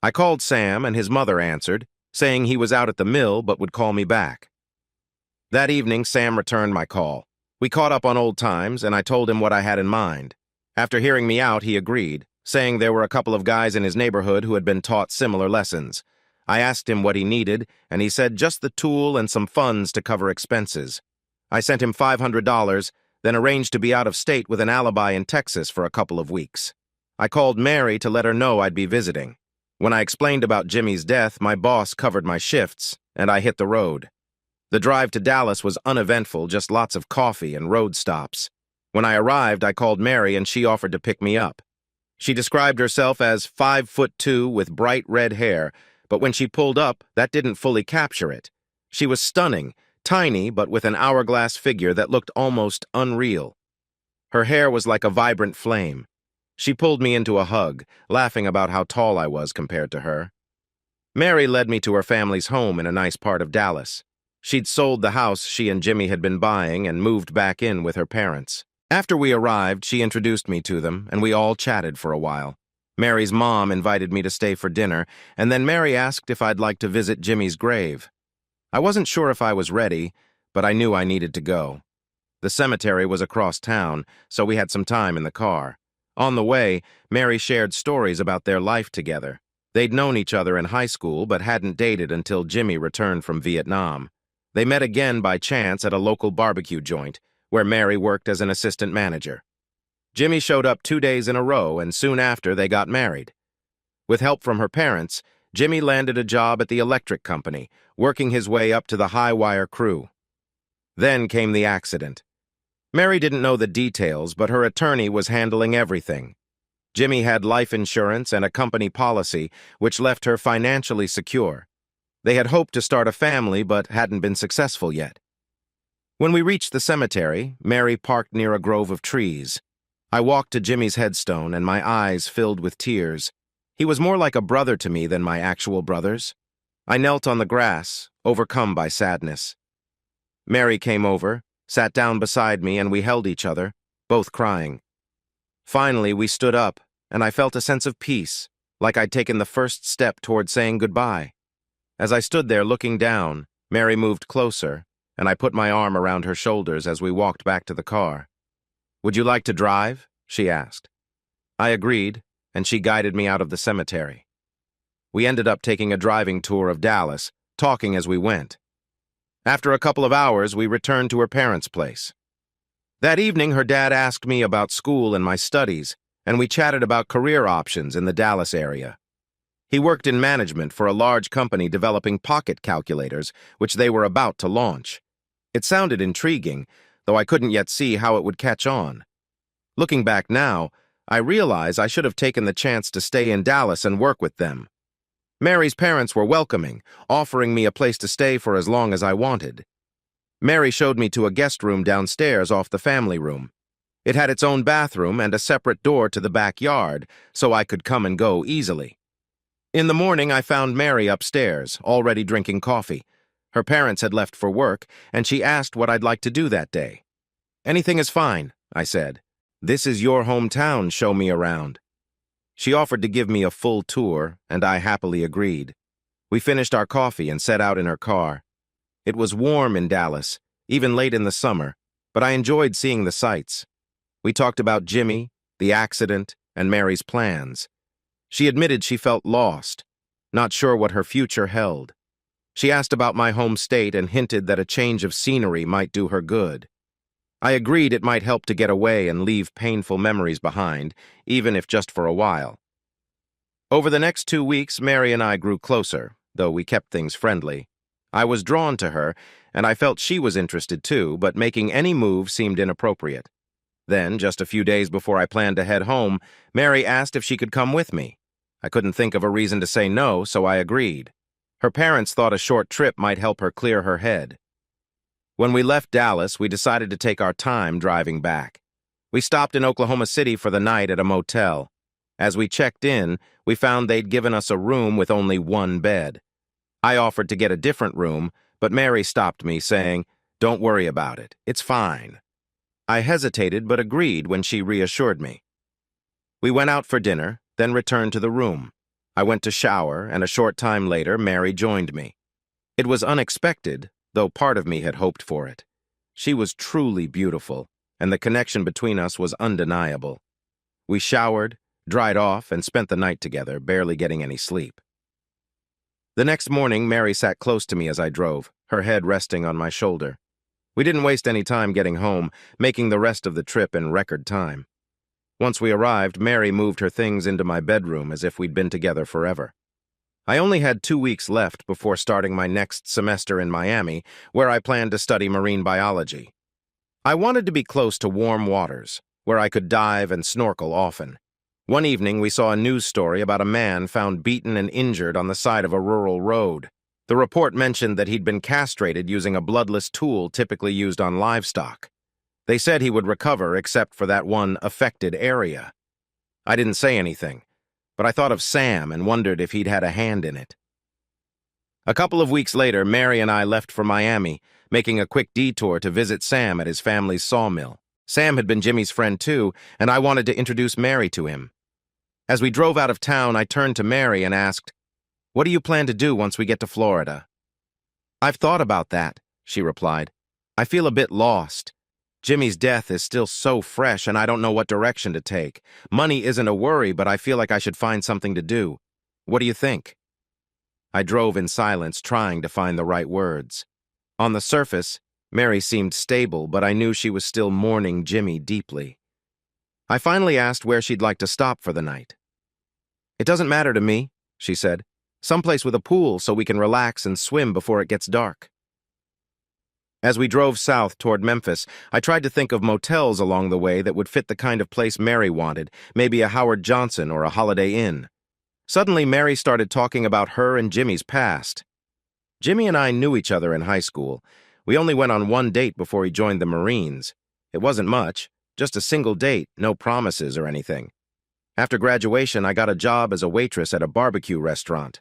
I called Sam, and his mother answered, saying he was out at the mill but would call me back. That evening, Sam returned my call. We caught up on old times, and I told him what I had in mind. After hearing me out, he agreed, saying there were a couple of guys in his neighborhood who had been taught similar lessons. I asked him what he needed, and he said just the tool and some funds to cover expenses. I sent him $500, then arranged to be out of state with an alibi in Texas for a couple of weeks. I called Mary to let her know I'd be visiting. When I explained about Jimmy's death, my boss covered my shifts, and I hit the road. The drive to Dallas was uneventful, just lots of coffee and road stops. When I arrived, I called Mary and she offered to pick me up. She described herself as 5'2" with bright red hair, but when she pulled up, that didn't fully capture it. She was stunning, tiny but with an hourglass figure that looked almost unreal. Her hair was like a vibrant flame. She pulled me into a hug, laughing about how tall I was compared to her. Mary led me to her family's home in a nice part of Dallas. She'd sold the house she and Jimmy had been buying and moved back in with her parents. After we arrived, she introduced me to them, and we all chatted for a while. Mary's mom invited me to stay for dinner, and then Mary asked if I'd like to visit Jimmy's grave. I wasn't sure if I was ready, but I knew I needed to go. The cemetery was across town, so we had some time in the car. On the way, Mary shared stories about their life together. They'd known each other in high school, but hadn't dated until Jimmy returned from Vietnam. They met again by chance at a local barbecue joint, where Mary worked as an assistant manager. Jimmy showed up 2 days in a row, and soon after they got married. With help from her parents, Jimmy landed a job at the electric company, working his way up to the high-wire crew. Then came the accident. Mary didn't know the details, but her attorney was handling everything. Jimmy had life insurance and a company policy, which left her financially secure. They had hoped to start a family, but hadn't been successful yet. When we reached the cemetery, Mary parked near a grove of trees. I walked to Jimmy's headstone, and my eyes filled with tears. He was more like a brother to me than my actual brothers. I knelt on the grass, overcome by sadness. Mary came over, sat down beside me, and we held each other, both crying. Finally, we stood up, and I felt a sense of peace, like I'd taken the first step toward saying goodbye. As I stood there looking down, Mary moved closer, and I put my arm around her shoulders as we walked back to the car. "Would you like to drive?" she asked. I agreed, and she guided me out of the cemetery. We ended up taking a driving tour of Dallas, talking as we went. After a couple of hours, we returned to her parents' place. That evening, her dad asked me about school and my studies, and we chatted about career options in the Dallas area. He worked in management for a large company developing pocket calculators, which they were about to launch. It sounded intriguing, though I couldn't yet see how it would catch on. Looking back now, I realize I should have taken the chance to stay in Dallas and work with them. Mary's parents were welcoming, offering me a place to stay for as long as I wanted. Mary showed me to a guest room downstairs off the family room. It had its own bathroom and a separate door to the backyard, so I could come and go easily. In the morning, I found Mary upstairs, already drinking coffee. Her parents had left for work, and she asked what I'd like to do that day. "Anything is fine," I said. "This is your hometown, show me around." She offered to give me a full tour, and I happily agreed. We finished our coffee and set out in her car. It was warm in Dallas, even late in the summer, but I enjoyed seeing the sights. We talked about Jimmy, the accident, and Mary's plans. She admitted she felt lost, not sure what her future held. She asked about my home state and hinted that a change of scenery might do her good. I agreed it might help to get away and leave painful memories behind, even if just for a while. Over the next 2 weeks, Mary and I grew closer, though we kept things friendly. I was drawn to her, and I felt she was interested too, but making any move seemed inappropriate. Then, just a few days before I planned to head home, Mary asked if she could come with me. I couldn't think of a reason to say no, so I agreed. Her parents thought a short trip might help her clear her head. When we left Dallas, we decided to take our time driving back. We stopped in Oklahoma City for the night at a motel. As we checked in, we found they'd given us a room with only one bed. I offered to get a different room, but Mary stopped me, saying, "Don't worry about it. It's fine." I hesitated but agreed when she reassured me. We went out for dinner, then returned to the room. I went to shower, and a short time later, Mary joined me. It was unexpected, though part of me had hoped for it. She was truly beautiful, and the connection between us was undeniable. We showered, dried off, and spent the night together, barely getting any sleep. The next morning, Mary sat close to me as I drove, her head resting on my shoulder. We didn't waste any time getting home, making the rest of the trip in record time. Once we arrived, Mary moved her things into my bedroom as if we'd been together forever. I only had 2 weeks left before starting my next semester in Miami, where I planned to study marine biology. I wanted to be close to warm waters, where I could dive and snorkel often. One evening, we saw a news story about a man found beaten and injured on the side of a rural road. The report mentioned that he'd been castrated using a bloodless tool typically used on livestock. They said he would recover except for that one affected area. I didn't say anything, but I thought of Sam and wondered if he'd had a hand in it. A couple of weeks later, Mary and I left for Miami, making a quick detour to visit Sam at his family's sawmill. Sam had been Jimmy's friend too, and I wanted to introduce Mary to him. As we drove out of town, I turned to Mary and asked, "What do you plan to do once we get to Florida?" "I've thought about that," she replied. "I feel a bit lost. Jimmy's death is still so fresh, and I don't know what direction to take. Money isn't a worry, but I feel like I should find something to do. What do you think?" I drove in silence, trying to find the right words. On the surface, Mary seemed stable, but I knew she was still mourning Jimmy deeply. I finally asked where she'd like to stop for the night. "It doesn't matter to me," she said. "Someplace with a pool so we can relax and swim before it gets dark." As we drove south toward Memphis, I tried to think of motels along the way that would fit the kind of place Mary wanted, maybe a Howard Johnson or a Holiday Inn. Suddenly, Mary started talking about her and Jimmy's past. Jimmy and I knew each other in high school. We only went on one date before he joined the Marines. It wasn't much, just a single date, no promises or anything. After graduation, I got a job as a waitress at a barbecue restaurant.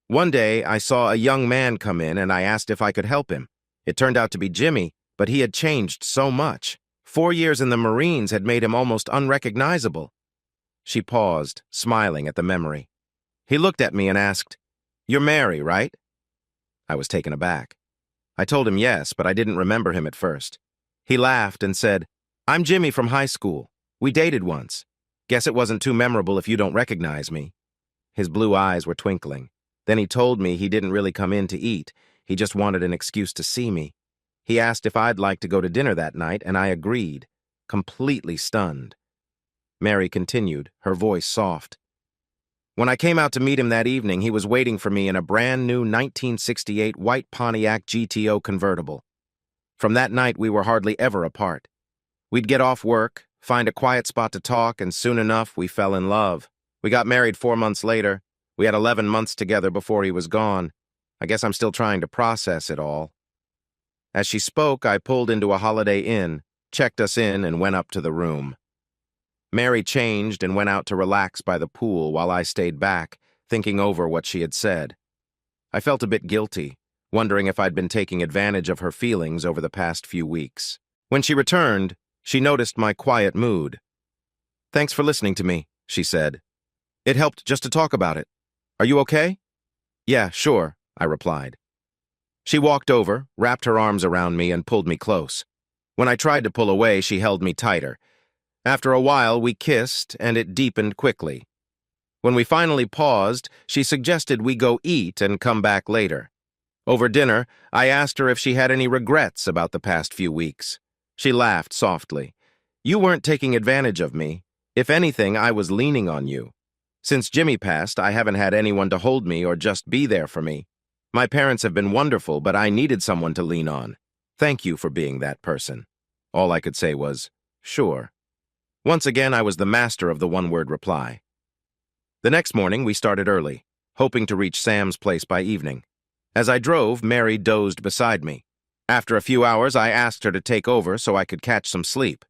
One day, I saw a young man come in and I asked if I could help him. It turned out to be Jimmy, but he had changed so much. 4 years in the Marines had made him almost unrecognizable. She paused, smiling at the memory. He looked at me and asked, "You're Mary, right?" I was taken aback. I told him yes, but I didn't remember him at first. He laughed and said, "I'm Jimmy from high school. We dated once. Guess it wasn't too memorable if you don't recognize me." His blue eyes were twinkling. Then he told me he didn't really come in to eat. He just wanted an excuse to see me. He asked if I'd like to go to dinner that night, and I agreed, completely stunned. Mary continued, her voice soft. When I came out to meet him that evening, he was waiting for me in a brand new 1968 white Pontiac GTO convertible. From that night, we were hardly ever apart. We'd get off work, find a quiet spot to talk, and soon enough, we fell in love. We got married 4 months later. We had 11 months together before he was gone. I guess I'm still trying to process it all. As she spoke, I pulled into a Holiday Inn, checked us in, and went up to the room. Mary changed and went out to relax by the pool while I stayed back, thinking over what she had said. I felt a bit guilty, wondering if I'd been taking advantage of her feelings over the past few weeks. When she returned, she noticed my quiet mood. "Thanks for listening to me," she said. "It helped just to talk about it. Are you okay?" "Yeah, sure," I replied. She walked over, wrapped her arms around me, and pulled me close. When I tried to pull away, she held me tighter. After a while, we kissed, and it deepened quickly. When we finally paused, she suggested we go eat and come back later. Over dinner, I asked her if she had any regrets about the past few weeks. She laughed softly. "You weren't taking advantage of me. If anything, I was leaning on you. Since Jimmy passed, I haven't had anyone to hold me or just be there for me. My parents have been wonderful, but I needed someone to lean on. Thank you for being that person." All I could say was, "Sure." Once again, I was the master of the one-word reply. The next morning, we started early, hoping to reach Sam's place by evening. As I drove, Mary dozed beside me. After a few hours, I asked her to take over so I could catch some sleep.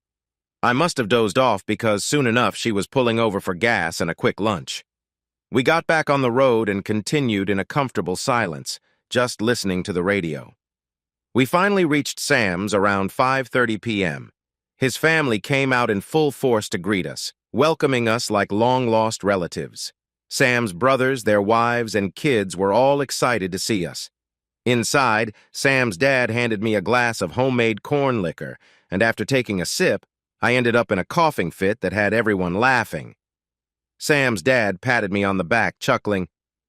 I must have dozed off because soon enough she was pulling over for gas and a quick lunch. We got back on the road and continued in a comfortable silence, just listening to the radio. We finally reached Sam's around 5:30 p.m. His family came out in full force to greet us, welcoming us like long-lost relatives. Sam's brothers, their wives, and kids were all excited to see us. Inside, Sam's dad handed me a glass of homemade corn liquor, and after taking a sip, I ended up in a coughing fit that had everyone laughing. Sam's dad patted me on the back, chuckling,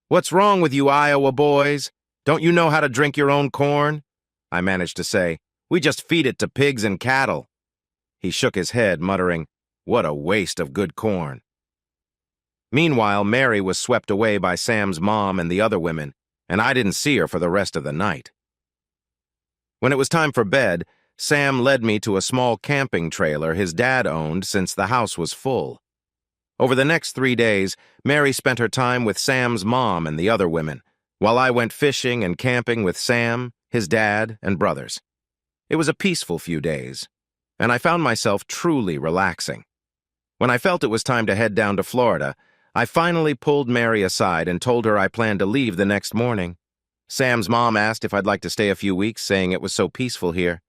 "What's wrong with you Iowa boys? Don't you know how to drink your own corn?" I managed to say, "We just feed it to pigs and cattle." He shook his head, muttering, "What a waste of good corn." Meanwhile, Mary was swept away by Sam's mom and the other women, and I didn't see her for the rest of the night. When it was time for bed, Sam led me to a small camping trailer his dad owned since the house was full. Over the next 3 days, Mary spent her time with Sam's mom and the other women, while I went fishing and camping with Sam, his dad, and brothers. It was a peaceful few days, and I found myself truly relaxing. When I felt it was time to head down to Florida, I finally pulled Mary aside and told her I planned to leave the next morning. Sam's mom asked if I'd like to stay a few weeks, saying it was so peaceful here.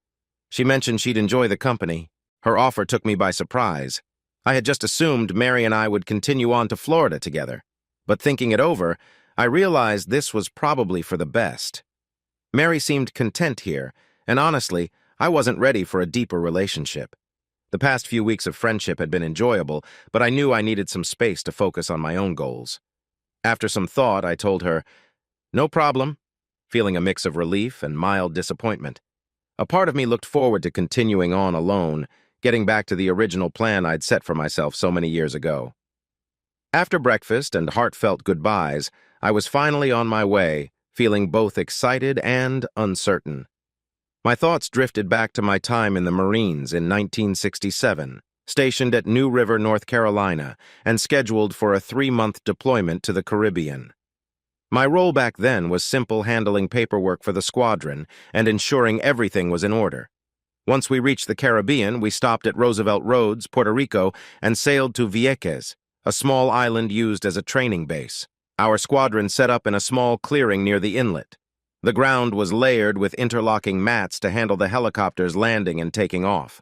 She mentioned she'd enjoy the company. Her offer took me by surprise. I had just assumed Mary and I would continue on to Florida together, but thinking it over, I realized this was probably for the best. Mary seemed content here, and honestly, I wasn't ready for a deeper relationship. The past few weeks of friendship had been enjoyable, but I knew I needed some space to focus on my own goals. After some thought, I told her, "No problem," feeling a mix of relief and mild disappointment. A part of me looked forward to continuing on alone, getting back to the original plan I'd set for myself so many years ago. After breakfast and heartfelt goodbyes, I was finally on my way, feeling both excited and uncertain. My thoughts drifted back to my time in the Marines in 1967, stationed at New River, North Carolina, and scheduled for a 3-month deployment to the Caribbean. My role back then was simple handling paperwork for the squadron and ensuring everything was in order. Once we reached the Caribbean, we stopped at Roosevelt Roads, Puerto Rico, and sailed to Vieques, a small island used as a training base. Our squadron set up in a small clearing near the inlet. The ground was layered with interlocking mats to handle the helicopters landing and taking off.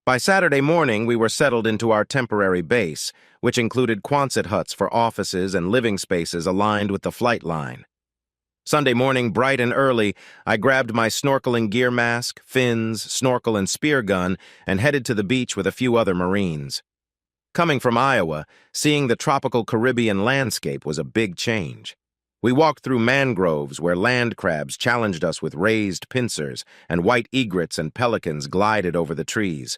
By Saturday morning, we were settled into our temporary base, which included Quonset huts for offices and living spaces aligned with the flight line. Sunday morning, bright and early, I grabbed my snorkeling gear mask, fins, snorkel, and spear gun and headed to the beach with a few other Marines. Coming from Iowa, seeing the tropical Caribbean landscape was a big change. We walked through mangroves where land crabs challenged us with raised pincers, and white egrets and pelicans glided over the trees.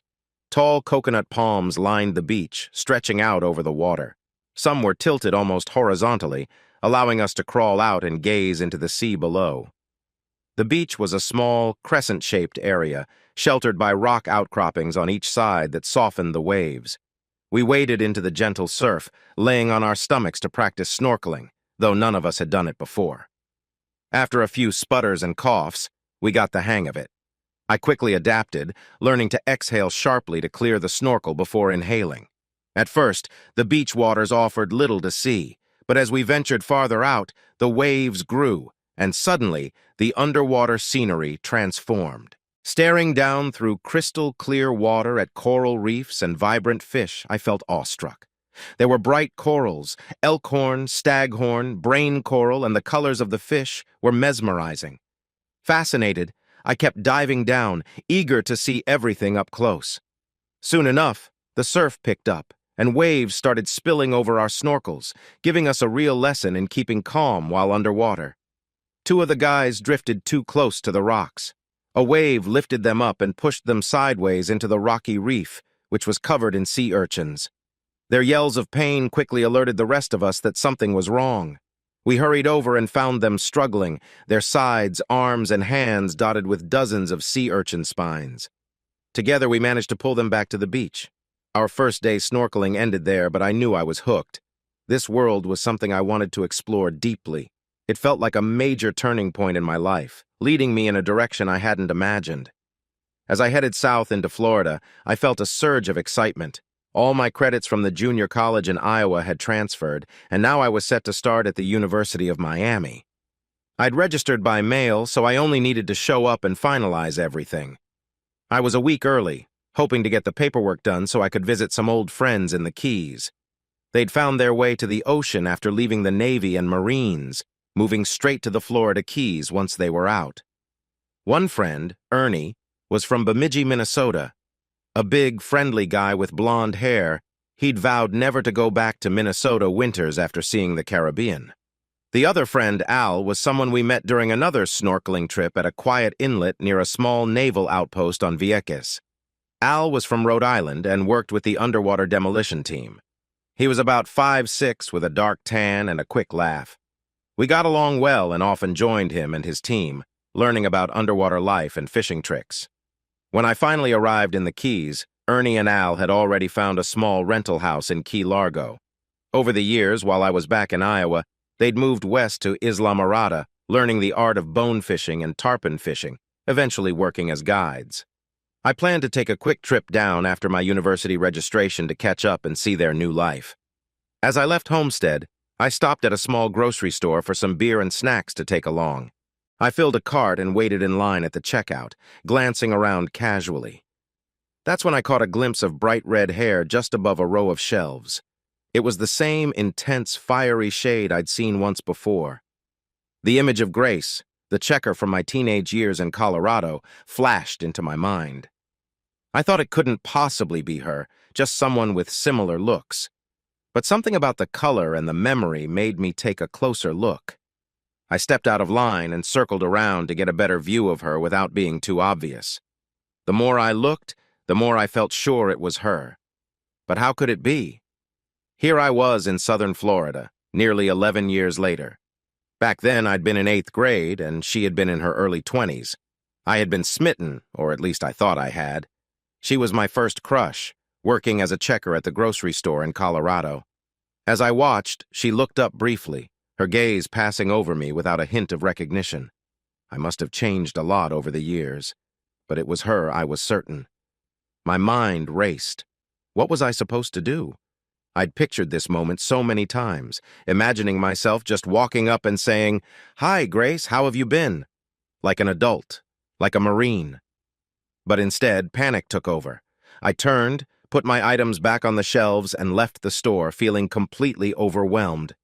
Tall coconut palms lined the beach, stretching out over the water. Some were tilted almost horizontally, allowing us to crawl out and gaze into the sea below. The beach was a small, crescent-shaped area, sheltered by rock outcroppings on each side that softened the waves. We waded into the gentle surf, laying on our stomachs to practice snorkeling, though none of us had done it before. After a few sputters and coughs, we got the hang of it. I quickly adapted, learning to exhale sharply to clear the snorkel before inhaling. At first, the beach waters offered little to see, but as we ventured farther out, the waves grew, and suddenly, the underwater scenery transformed. Staring down through crystal-clear water at coral reefs and vibrant fish, I felt awestruck. There were bright corals, elkhorn, staghorn, brain coral, and the colors of the fish were mesmerizing. Fascinated, I kept diving down, eager to see everything up close. Soon enough, the surf picked up, and waves started spilling over our snorkels, giving us a real lesson in keeping calm while underwater. Two of the guys drifted too close to the rocks. A wave lifted them up and pushed them sideways into the rocky reef, which was covered in sea urchins. Their yells of pain quickly alerted the rest of us that something was wrong. We hurried over and found them struggling, their sides, arms, and hands dotted with dozens of sea urchin spines. Together, we managed to pull them back to the beach. Our first day snorkeling ended there, but I knew I was hooked. This world was something I wanted to explore deeply. It felt like a major turning point in my life, leading me in a direction I hadn't imagined. As I headed south into Florida, I felt a surge of excitement. All my credits from the junior college in Iowa had transferred, and now I was set to start at the University of Miami. I'd registered by mail, so I only needed to show up and finalize everything. I was a week early, hoping to get the paperwork done so I could visit some old friends in the Keys. They'd found their way to the ocean after leaving the Navy and Marines, moving straight to the Florida Keys once they were out. One friend, Ernie, was from Bemidji, Minnesota. A big, friendly guy with blonde hair, he'd vowed never to go back to Minnesota winters after seeing the Caribbean. The other friend, Al, was someone we met during another snorkeling trip at a quiet inlet near a small naval outpost on Vieques. Al was from Rhode Island and worked with the underwater demolition team. He was about 5'6" with a dark tan and a quick laugh. We got along well and often joined him and his team, learning about underwater life and fishing tricks. When I finally arrived in the Keys, Ernie and Al had already found a small rental house in Key Largo. Over the years, while I was back in Iowa, they'd moved west to Isla Mirada, learning the art of bone fishing and tarpon fishing, eventually working as guides. I planned to take a quick trip down after my university registration to catch up and see their new life. As I left Homestead, I stopped at a small grocery store for some beer and snacks to take along. I filled a cart and waited in line at the checkout, glancing around casually. That's when I caught a glimpse of bright red hair just above a row of shelves. It was the same intense, fiery shade I'd seen once before. The image of Grace, the checker from my teenage years in Colorado, flashed into my mind. I thought it couldn't possibly be her, just someone with similar looks. But something about the color and the memory made me take a closer look. I stepped out of line and circled around to get a better view of her without being too obvious. The more I looked, the more I felt sure it was her. But how could it be? Here I was in southern Florida, nearly 11 years later. Back then, I'd been in 8th grade, and she had been in her early 20s. I had been smitten, or at least I thought I had. She was my first crush, working as a checker at the grocery store in Colorado. As I watched, she looked up briefly, her gaze passing over me without a hint of recognition. I must have changed a lot over the years, but it was her, I was certain. My mind raced. What was I supposed to do? I'd pictured this moment so many times, imagining myself just walking up and saying, "Hi, Grace, how have you been?" Like an adult, like a Marine. But instead, panic took over. I turned, put my items back on the shelves, and left the store, feeling completely overwhelmed.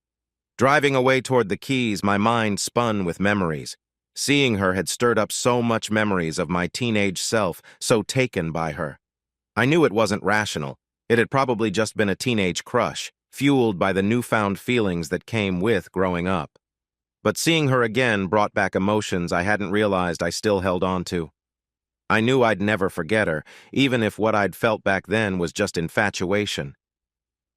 Driving away toward the Keys, my mind spun with memories. Seeing her had stirred up so much memories of my teenage self, so taken by her. I knew it wasn't rational. It had probably just been a teenage crush, fueled by the newfound feelings that came with growing up. But seeing her again brought back emotions I hadn't realized I still held on to. I knew I'd never forget her, even if what I'd felt back then was just infatuation.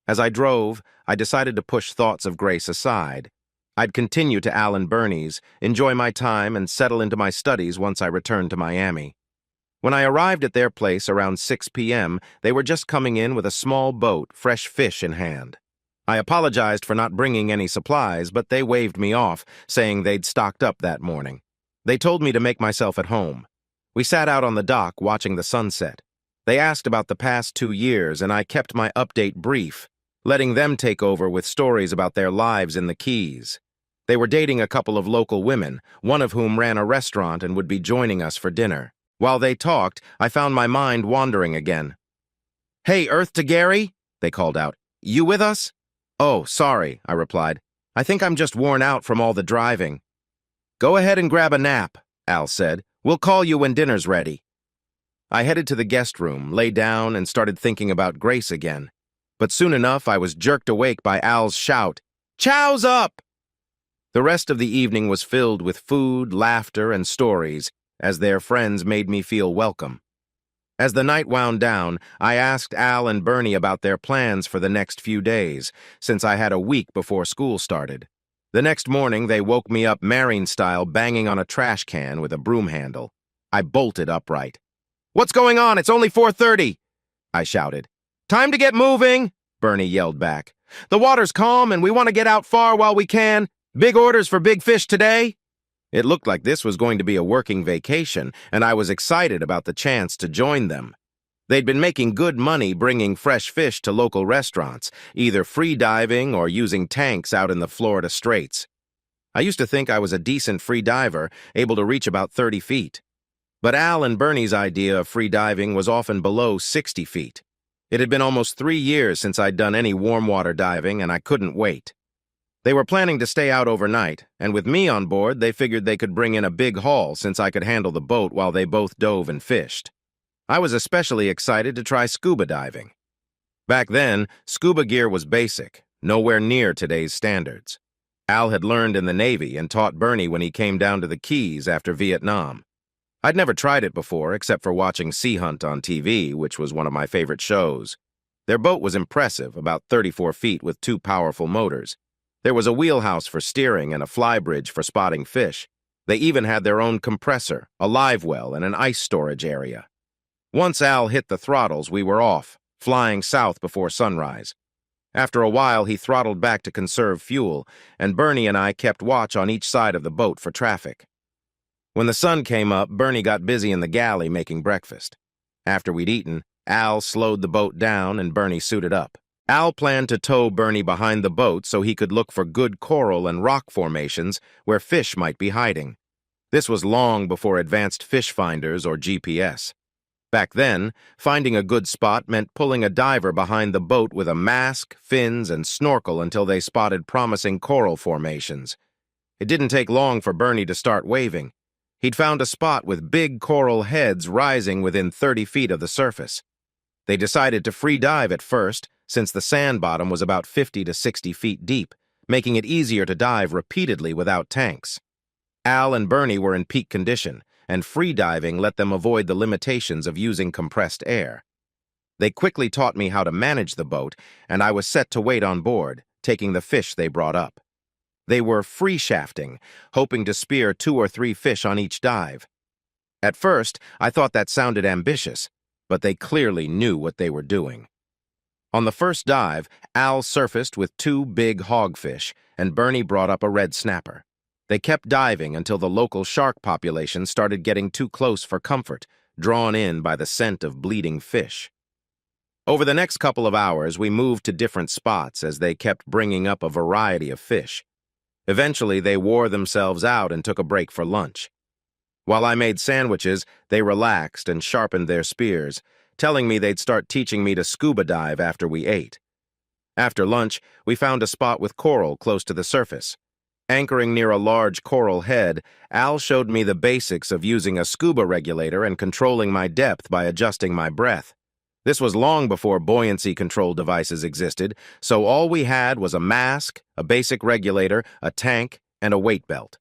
As I drove, I decided to push thoughts of Grace aside. I'd continue to Al and Bernie's, enjoy my time, and settle into my studies once I returned to Miami. When I arrived at their place around 6 p.m., they were just coming in with a small boat, fresh fish in hand. I apologized for not bringing any supplies, but they waved me off, saying they'd stocked up that morning. They told me to make myself at home. We sat out on the dock watching the sunset. They asked about the past 2 years, and I kept my update brief, letting them take over with stories about their lives in the Keys. They were dating a couple of local women, one of whom ran a restaurant and would be joining us for dinner. While they talked, I found my mind wandering again. "Hey, Earth to Gary," they called out. "You with us?" "Oh, sorry," I replied. "I think I'm just worn out from all the driving." "Go ahead and grab a nap," Al said. "We'll call you when dinner's ready." I headed to the guest room, lay down, and started thinking about Grace again. But soon enough, I was jerked awake by Al's shout, "Chow's up!" The rest of the evening was filled with food, laughter, and stories, as their friends made me feel welcome. As the night wound down, I asked Al and Bernie about their plans for the next few days, since I had a week before school started. The next morning, they woke me up Marine-style, banging on a trash can with a broom handle. I bolted upright. "What's going on? It's only 4:30!" I shouted. "Time to get moving!" Bernie yelled back. "The water's calm and we want to get out far while we can. Big orders for big fish today." It looked like this was going to be a working vacation, and I was excited about the chance to join them. They'd been making good money bringing fresh fish to local restaurants, either free diving or using tanks out in the Florida Straits. I used to think I was a decent free diver, able to reach about 30 feet. But Al and Bernie's idea of free diving was often below 60 feet. It had been almost 3 years since I'd done any warm water diving, and I couldn't wait. They were planning to stay out overnight, and with me on board, they figured they could bring in a big haul since I could handle the boat while they both dove and fished. I was especially excited to try scuba diving. Back then, scuba gear was basic, nowhere near today's standards. Al had learned in the Navy and taught Bernie when he came down to the Keys after Vietnam. I'd never tried it before, except for watching Sea Hunt on TV, which was one of my favorite shows. Their boat was impressive, about 34 feet with 2 powerful motors. There was a wheelhouse for steering and a flybridge for spotting fish. They even had their own compressor, a live well, and an ice storage area. Once Al hit the throttles, we were off, flying south before sunrise. After a while, he throttled back to conserve fuel, and Bernie and I kept watch on each side of the boat for traffic. When the sun came up, Bernie got busy in the galley making breakfast. After we'd eaten, Al slowed the boat down and Bernie suited up. Al planned to tow Bernie behind the boat so he could look for good coral and rock formations where fish might be hiding. This was long before advanced fish finders or GPS. Back then, finding a good spot meant pulling a diver behind the boat with a mask, fins, and snorkel until they spotted promising coral formations. It didn't take long for Bernie to start waving. He'd found a spot with big coral heads rising within 30 feet of the surface. They decided to free dive at first, since the sand bottom was about 50 to 60 feet deep, making it easier to dive repeatedly without tanks. Al and Bernie were in peak condition, and free-diving let them avoid the limitations of using compressed air. They quickly taught me how to manage the boat, and I was set to wait on board, taking the fish they brought up. They were free shafting, hoping to spear 2 or 3 fish on each dive. At first, I thought that sounded ambitious, but they clearly knew what they were doing. On the first dive, Al surfaced with 2 big hogfish, and Bernie brought up a red snapper. They kept diving until the local shark population started getting too close for comfort, drawn in by the scent of bleeding fish. Over the next couple of hours, we moved to different spots as they kept bringing up a variety of fish. Eventually, they wore themselves out and took a break for lunch. While I made sandwiches, they relaxed and sharpened their spears, telling me they'd start teaching me to scuba dive after we ate. After lunch, we found a spot with coral close to the surface. Anchoring near a large coral head, Al showed me the basics of using a scuba regulator and controlling my depth by adjusting my breath. This was long before buoyancy control devices existed, so all we had was a mask, a basic regulator, a tank, and a weight belt.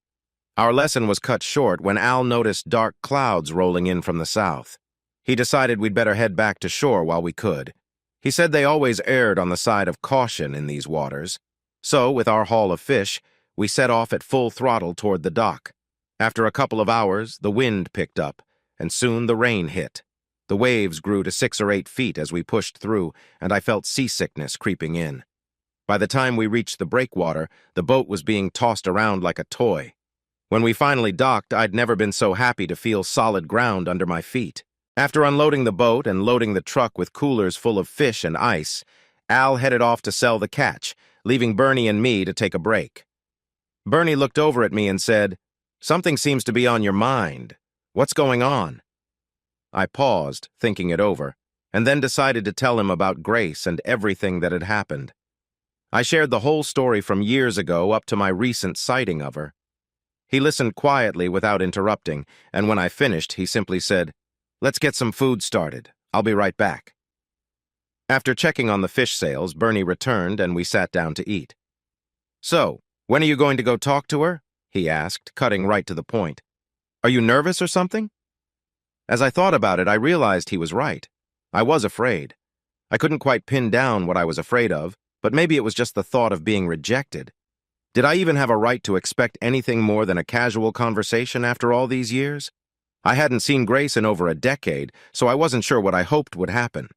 Our lesson was cut short when Al noticed dark clouds rolling in from the south. He decided we'd better head back to shore while we could. He said they always erred on the side of caution in these waters. So, with our haul of fish, we set off at full throttle toward the dock. After a couple of hours, the wind picked up, and soon the rain hit. The waves grew to 6 or 8 feet as we pushed through, and I felt seasickness creeping in. By the time we reached the breakwater, the boat was being tossed around like a toy. When we finally docked, I'd never been so happy to feel solid ground under my feet. After unloading the boat and loading the truck with coolers full of fish and ice, Al headed off to sell the catch, leaving Bernie and me to take a break. Bernie looked over at me and said, "Something seems to be on your mind. What's going on?" I paused, thinking it over, and then decided to tell him about Grace and everything that had happened. I shared the whole story from years ago up to my recent sighting of her. He listened quietly without interrupting, and when I finished, he simply said, "Let's get some food started. I'll be right back." After checking on the fish sales, Bernie returned and we sat down to eat. "So, when are you going to go talk to her?" he asked, cutting right to the point. "Are you nervous or something?" As I thought about it, I realized he was right. I was afraid. I couldn't quite pin down what I was afraid of, but maybe it was just the thought of being rejected. Did I even have a right to expect anything more than a casual conversation after all these years? I hadn't seen Grace in over a decade, so I wasn't sure what I hoped would happen.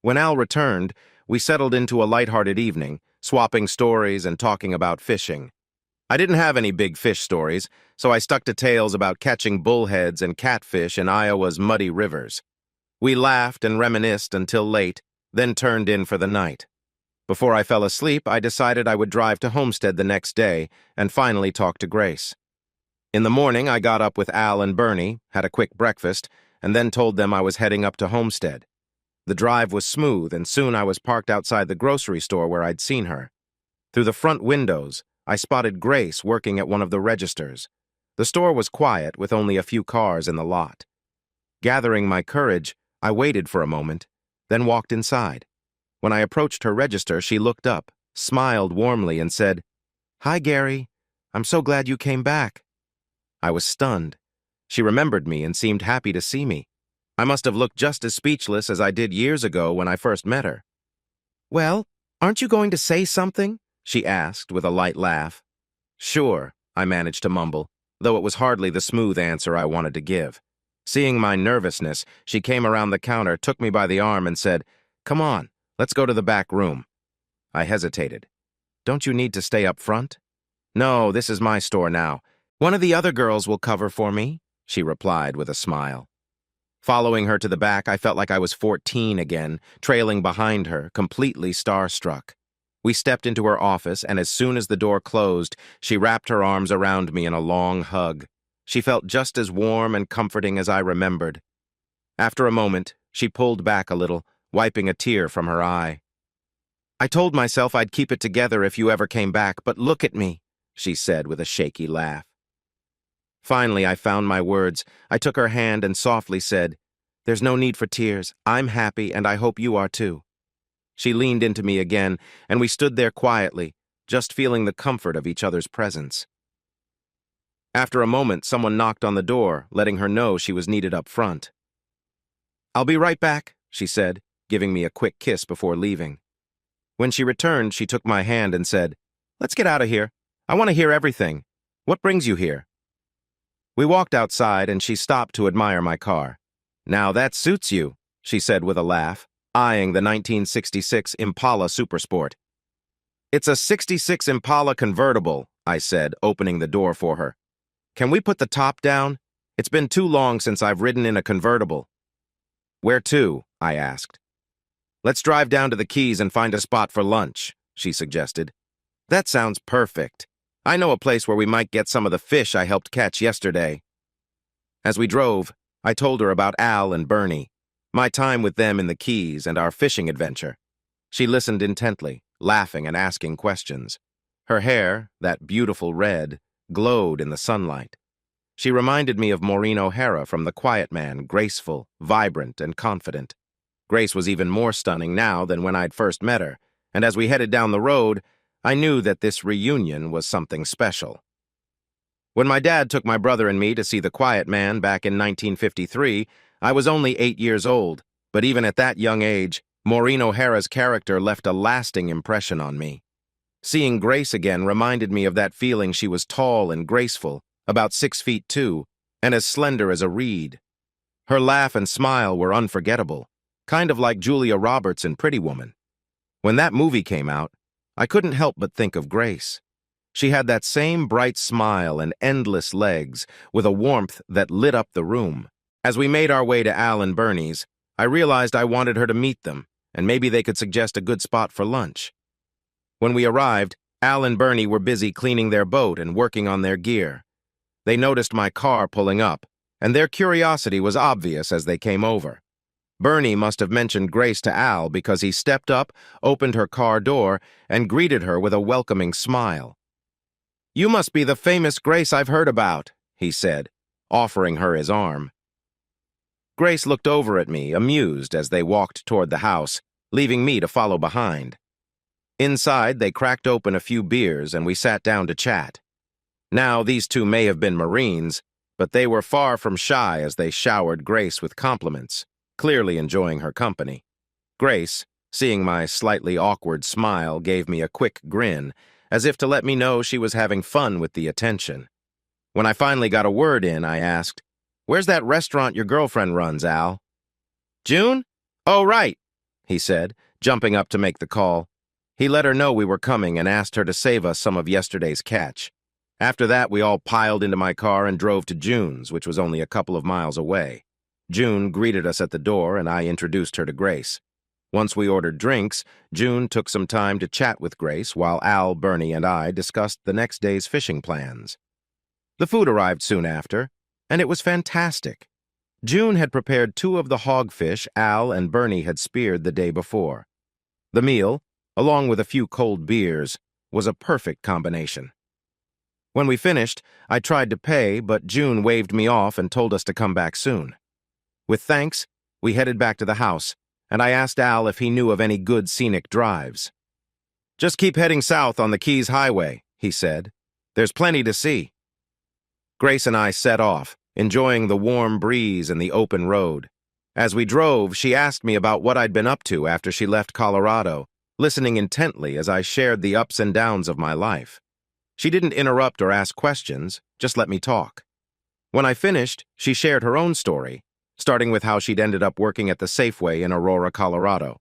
When Al returned, we settled into a lighthearted evening, swapping stories and talking about fishing. I didn't have any big fish stories, so I stuck to tales about catching bullheads and catfish in Iowa's muddy rivers. We laughed and reminisced until late, then turned in for the night. Before I fell asleep, I decided I would drive to Homestead the next day and finally talk to Grace. In the morning, I got up with Al and Bernie, had a quick breakfast, and then told them I was heading up to Homestead. The drive was smooth, and soon I was parked outside the grocery store where I'd seen her. Through the front windows, I spotted Grace working at one of the registers. The store was quiet, with only a few cars in the lot. Gathering my courage, I waited for a moment, then walked inside. When I approached her register, she looked up, smiled warmly, and said, "Hi, Gary. I'm so glad you came back." I was stunned. She remembered me and seemed happy to see me. I must have looked just as speechless as I did years ago when I first met her. "Well, aren't you going to say something?" she asked with a light laugh. "Sure," I managed to mumble, though it was hardly the smooth answer I wanted to give. Seeing my nervousness, she came around the counter, took me by the arm, and said, "Come on, let's go to the back room." I hesitated. "Don't you need to stay up front?" "No, this is my store now. One of the other girls will cover for me," she replied with a smile. Following her to the back, I felt like I was 14 again, trailing behind her, completely starstruck. We stepped into her office, and as soon as the door closed, she wrapped her arms around me in a long hug. She felt just as warm and comforting as I remembered. After a moment, she pulled back a little, wiping a tear from her eye. "I told myself I'd keep it together if you ever came back, but look at me," she said with a shaky laugh. Finally, I found my words. I took her hand and softly said, "There's no need for tears. I'm happy, and I hope you are too." She leaned into me again, and we stood there quietly, just feeling the comfort of each other's presence. After a moment, someone knocked on the door, letting her know she was needed up front. "I'll be right back," she said, giving me a quick kiss before leaving. When she returned, she took my hand and said, "Let's get out of here. I want to hear everything. What brings you here?" We walked outside and she stopped to admire my car. "Now that suits you," she said with a laugh, eyeing the 1966 Impala Supersport. "It's a '66 Impala convertible," I said, opening the door for her. "Can we put the top down? It's been too long since I've ridden in a convertible." "Where to?" I asked. "Let's drive down to the Keys and find a spot for lunch," she suggested. "That sounds perfect. I know a place where we might get some of the fish I helped catch yesterday." As we drove, I told her about Al and Bernie, my time with them in the Keys and our fishing adventure. She listened intently, laughing and asking questions. Her hair, that beautiful red, glowed in the sunlight. She reminded me of Maureen O'Hara from The Quiet Man, graceful, vibrant, and confident. Grace was even more stunning now than when I'd first met her, and as we headed down the road, I knew that this reunion was something special. When my dad took my brother and me to see The Quiet Man back in 1953, I was only 8 years old, but even at that young age, Maureen O'Hara's character left a lasting impression on me. Seeing Grace again reminded me of that feeling. She was tall and graceful, about 6'2", and as slender as a reed. Her laugh and smile were unforgettable, kind of like Julia Roberts in Pretty Woman. When that movie came out, I couldn't help but think of Grace. She had that same bright smile and endless legs, with a warmth that lit up the room. As we made our way to Al and Bernie's, I realized I wanted her to meet them, and maybe they could suggest a good spot for lunch. When we arrived, Al and Bernie were busy cleaning their boat and working on their gear. They noticed my car pulling up, and their curiosity was obvious as they came over. Bernie must have mentioned Grace to Al because he stepped up, opened her car door, and greeted her with a welcoming smile. "You must be the famous Grace I've heard about," he said, offering her his arm. Grace looked over at me, amused, as they walked toward the house, leaving me to follow behind. Inside, they cracked open a few beers and we sat down to chat. Now, these two may have been Marines, but they were far from shy as they showered Grace with compliments, clearly enjoying her company. Grace, seeing my slightly awkward smile, gave me a quick grin, as if to let me know she was having fun with the attention. When I finally got a word in, I asked, "Where's that restaurant your girlfriend runs, Al?" "June? Oh, right," he said, jumping up to make the call. He let her know we were coming and asked her to save us some of yesterday's catch. After that, we all piled into my car and drove to June's, which was only a couple of miles away. June greeted us at the door, and I introduced her to Grace. Once we ordered drinks, June took some time to chat with Grace while Al, Bernie, and I discussed the next day's fishing plans. The food arrived soon after, and it was fantastic. June had prepared 2 of the hogfish Al and Bernie had speared the day before. The meal, along with a few cold beers, was a perfect combination. When we finished, I tried to pay, but June waved me off and told us to come back soon. With thanks, we headed back to the house, and I asked Al if he knew of any good scenic drives. "Just keep heading south on the Keys Highway," he said. "There's plenty to see." Grace and I set off, enjoying the warm breeze and the open road. As we drove, she asked me about what I'd been up to after she left Colorado, listening intently as I shared the ups and downs of my life. She didn't interrupt or ask questions, just let me talk. When I finished, she shared her own story, starting with how she'd ended up working at the Safeway in Aurora, Colorado.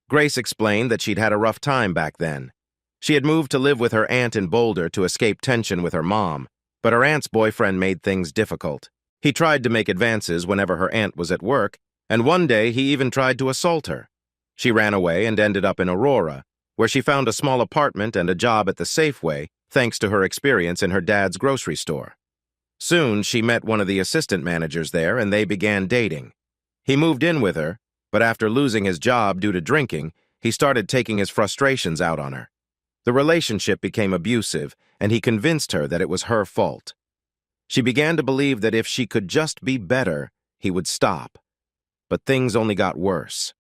Grace explained that she'd had a rough time back then. She had moved to live with her aunt in Boulder to escape tension with her mom, but her aunt's boyfriend made things difficult. He tried to make advances whenever her aunt was at work, and one day he even tried to assault her. She ran away and ended up in Aurora, where she found a small apartment and a job at the Safeway, thanks to her experience in her dad's grocery store. Soon, she met one of the assistant managers there, and they began dating. He moved in with her, but after losing his job due to drinking, he started taking his frustrations out on her. The relationship became abusive, and he convinced her that it was her fault. She began to believe that if she could just be better, he would stop. But things only got worse.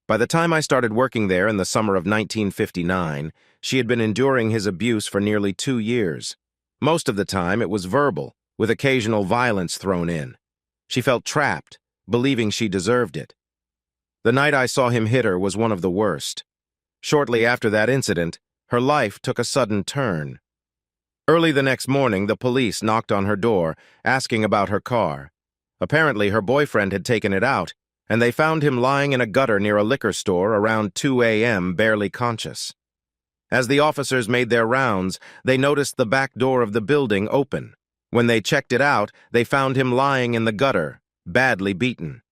By the time I started working there in the summer of 1959, she had been enduring his abuse for nearly 2 years. Most of the time, it was verbal, with occasional violence thrown in. She felt trapped, believing she deserved it. The night I saw him hit her was one of the worst. Shortly after that incident, her life took a sudden turn. Early the next morning, the police knocked on her door, asking about her car. Apparently, her boyfriend had taken it out, and they found him lying in a gutter near a liquor store around 2 a.m., barely conscious. As the officers made their rounds, they noticed the back door of the building open. When they checked it out, they found him lying in the gutter, badly beaten.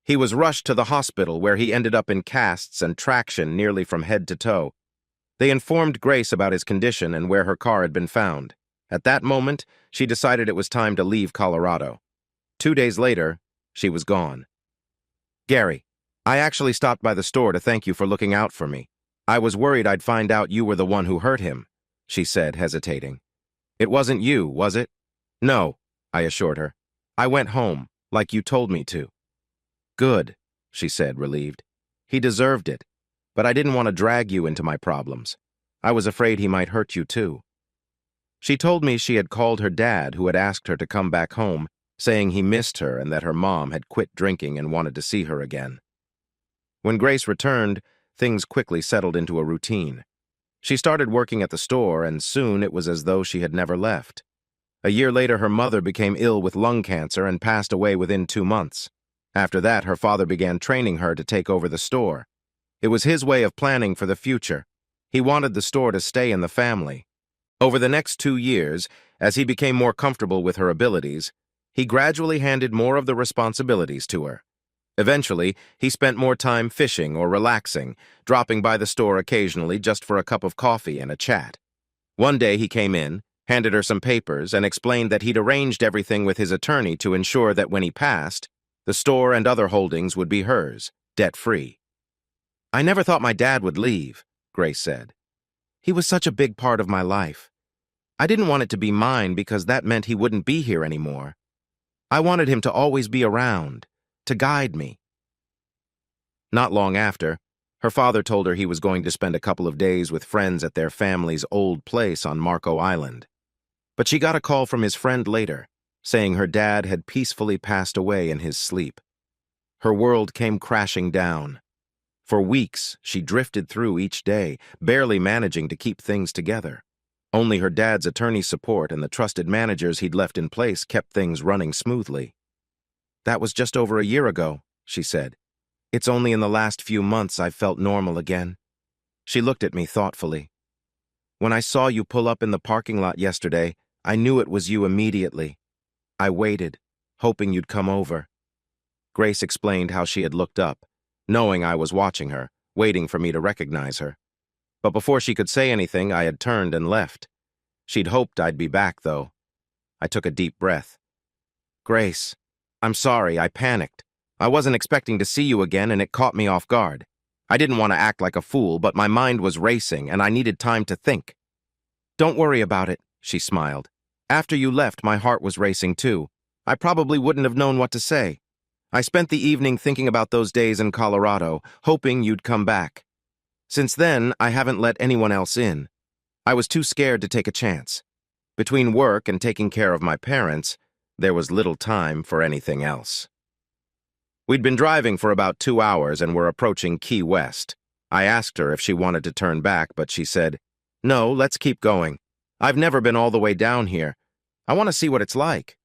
He was rushed to the hospital, where he ended up in casts and traction nearly from head to toe. They informed Grace about his condition and where her car had been found. At that moment, she decided it was time to leave Colorado. 2 days later, she was gone. Gary, I actually stopped by the store to thank you for looking out for me. I was worried I'd find out you were the one who hurt him, she said, hesitating. It wasn't you, was it? No, I assured her. I went home, like you told me to. Good, she said, relieved. He deserved it. But I didn't want to drag you into my problems. I was afraid he might hurt you too. She told me she had called her dad, who had asked her to come back home, saying he missed her and that her mom had quit drinking and wanted to see her again. When Grace returned, things quickly settled into a routine. She started working at the store, and soon it was as though she had never left. A year later, her mother became ill with lung cancer and passed away within 2 months. After that, her father began training her to take over the store. It was his way of planning for the future. He wanted the store to stay in the family. Over the next 2 years, as he became more comfortable with her abilities, he gradually handed more of the responsibilities to her. Eventually, he spent more time fishing or relaxing, dropping by the store occasionally just for a cup of coffee and a chat. One day he came in, handed her some papers, and explained that he'd arranged everything with his attorney to ensure that when he passed, the store and other holdings would be hers, debt-free. I never thought my dad would leave, Grace said. He was such a big part of my life. I didn't want it to be mine because that meant he wouldn't be here anymore. I wanted him to always be around, to guide me. Not long after, her father told her he was going to spend a couple of days with friends at their family's old place on Marco Island. But she got a call from his friend later, saying her dad had peacefully passed away in his sleep. Her world came crashing down. For weeks, she drifted through each day, barely managing to keep things together. Only her dad's attorney support and the trusted managers he'd left in place kept things running smoothly. That was just over a year ago, she said. It's only in the last few months I've felt normal again. She looked at me thoughtfully. When I saw you pull up in the parking lot yesterday, I knew it was you immediately. I waited, hoping you'd come over. Grace explained how she had looked up, knowing I was watching her, waiting for me to recognize her. But before she could say anything, I had turned and left. She'd hoped I'd be back, though. I took a deep breath. Grace, I'm sorry, I panicked. I wasn't expecting to see you again, and it caught me off guard. I didn't want to act like a fool, but my mind was racing, and I needed time to think. Don't worry about it, she smiled. After you left, my heart was racing too. I probably wouldn't have known what to say. I spent the evening thinking about those days in Colorado, hoping you'd come back. Since then, I haven't let anyone else in. I was too scared to take a chance. Between work and taking care of my parents, there was little time for anything else. We'd been driving for about 2 hours and were approaching Key West. I asked her if she wanted to turn back, but she said, No, let's keep going. I've never been all the way down here. I want to see what it's like.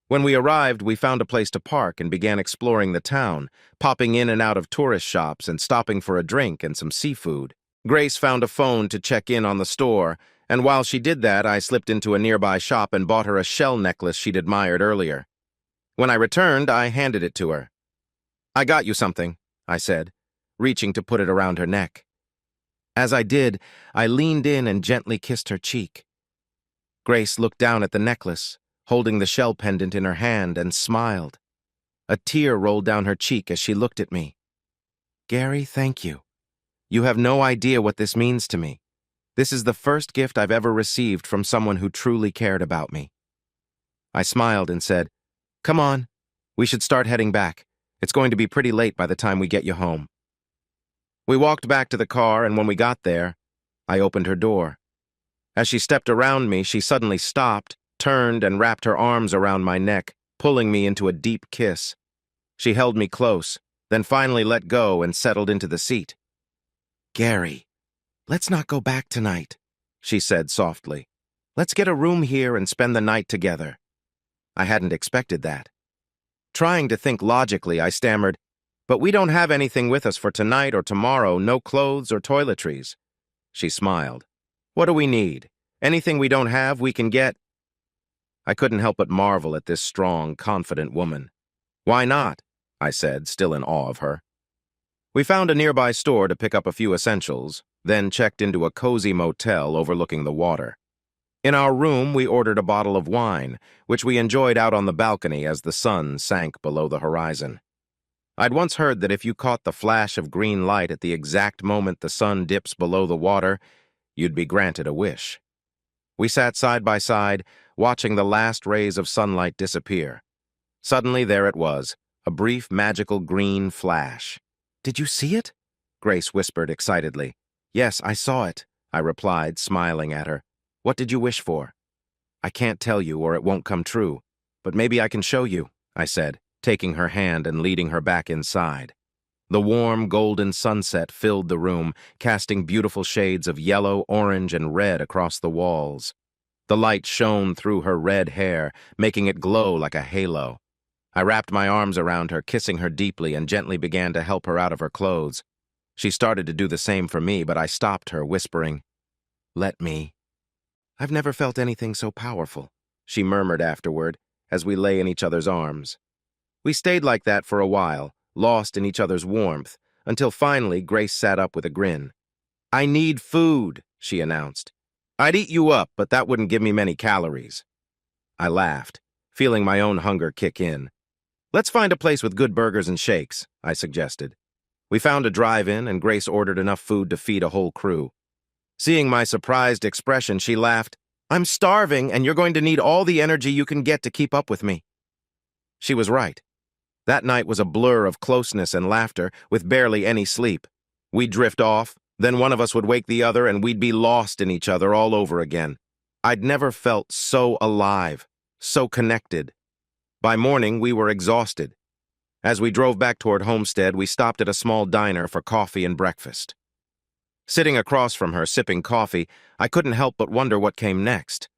When we arrived, we found a place to park and began exploring the town, popping in and out of tourist shops and stopping for a drink and some seafood. Grace found a phone to check in on the store, and while she did that, I slipped into a nearby shop and bought her a shell necklace she'd admired earlier. When I returned, I handed it to her. I got you something, I said, reaching to put it around her neck. As I did, I leaned in and gently kissed her cheek. Grace looked down at the necklace, holding the shell pendant in her hand, and smiled. A tear rolled down her cheek as she looked at me. Gary, thank you. You have no idea what this means to me. This is the first gift I've ever received from someone who truly cared about me. I smiled and said, Come on, we should start heading back. It's going to be pretty late by the time we get you home. We walked back to the car, and when we got there, I opened her door. As she stepped around me, she suddenly stopped, turned, and wrapped her arms around my neck, pulling me into a deep kiss. She held me close, then finally let go and settled into the seat. "Gary, let's not go back tonight," she said softly. "Let's get a room here and spend the night together." I hadn't expected that. Trying to think logically, I stammered, "But we don't have anything with us for tonight or tomorrow, no clothes or toiletries." She smiled. "What do we need? Anything we don't have, we can get." I couldn't help but marvel at this strong, confident woman. "Why not?" I said, still in awe of her. We found a nearby store to pick up a few essentials, then checked into a cozy motel overlooking the water. In our room, we ordered a bottle of wine, which we enjoyed out on the balcony as the sun sank below the horizon. I'd once heard that if you caught the flash of green light at the exact moment the sun dips below the water, you'd be granted a wish. We sat side by side, watching the last rays of sunlight disappear. Suddenly, there it was, a brief magical green flash. "Did you see it?" Grace whispered excitedly. "Yes, I saw it," I replied, smiling at her. "What did you wish for?" "I can't tell you or it won't come true, but maybe I can show you," I said, taking her hand and leading her back inside. The warm, golden sunset filled the room, casting beautiful shades of yellow, orange, and red across the walls. The light shone through her red hair, making it glow like a halo. I wrapped my arms around her, kissing her deeply, and gently began to help her out of her clothes. She started to do the same for me, but I stopped her, whispering, "Let me." "I've never felt anything so powerful," she murmured afterward, as we lay in each other's arms. We stayed like that for a while, lost in each other's warmth, until finally Grace sat up with a grin. "I need food," she announced. "I'd eat you up, but that wouldn't give me many calories." I laughed, feeling my own hunger kick in. "Let's find a place with good burgers and shakes," I suggested. We found a drive-in, and Grace ordered enough food to feed a whole crew. Seeing my surprised expression, she laughed. "I'm starving, and you're going to need all the energy you can get to keep up with me." She was right. That night was a blur of closeness and laughter, with barely any sleep. We'd drift off, then one of us would wake the other, and we'd be lost in each other all over again. I'd never felt so alive, so connected. By morning, we were exhausted. As we drove back toward Homestead, we stopped at a small diner for coffee and breakfast. Sitting across from her, sipping coffee, I couldn't help but wonder what came next.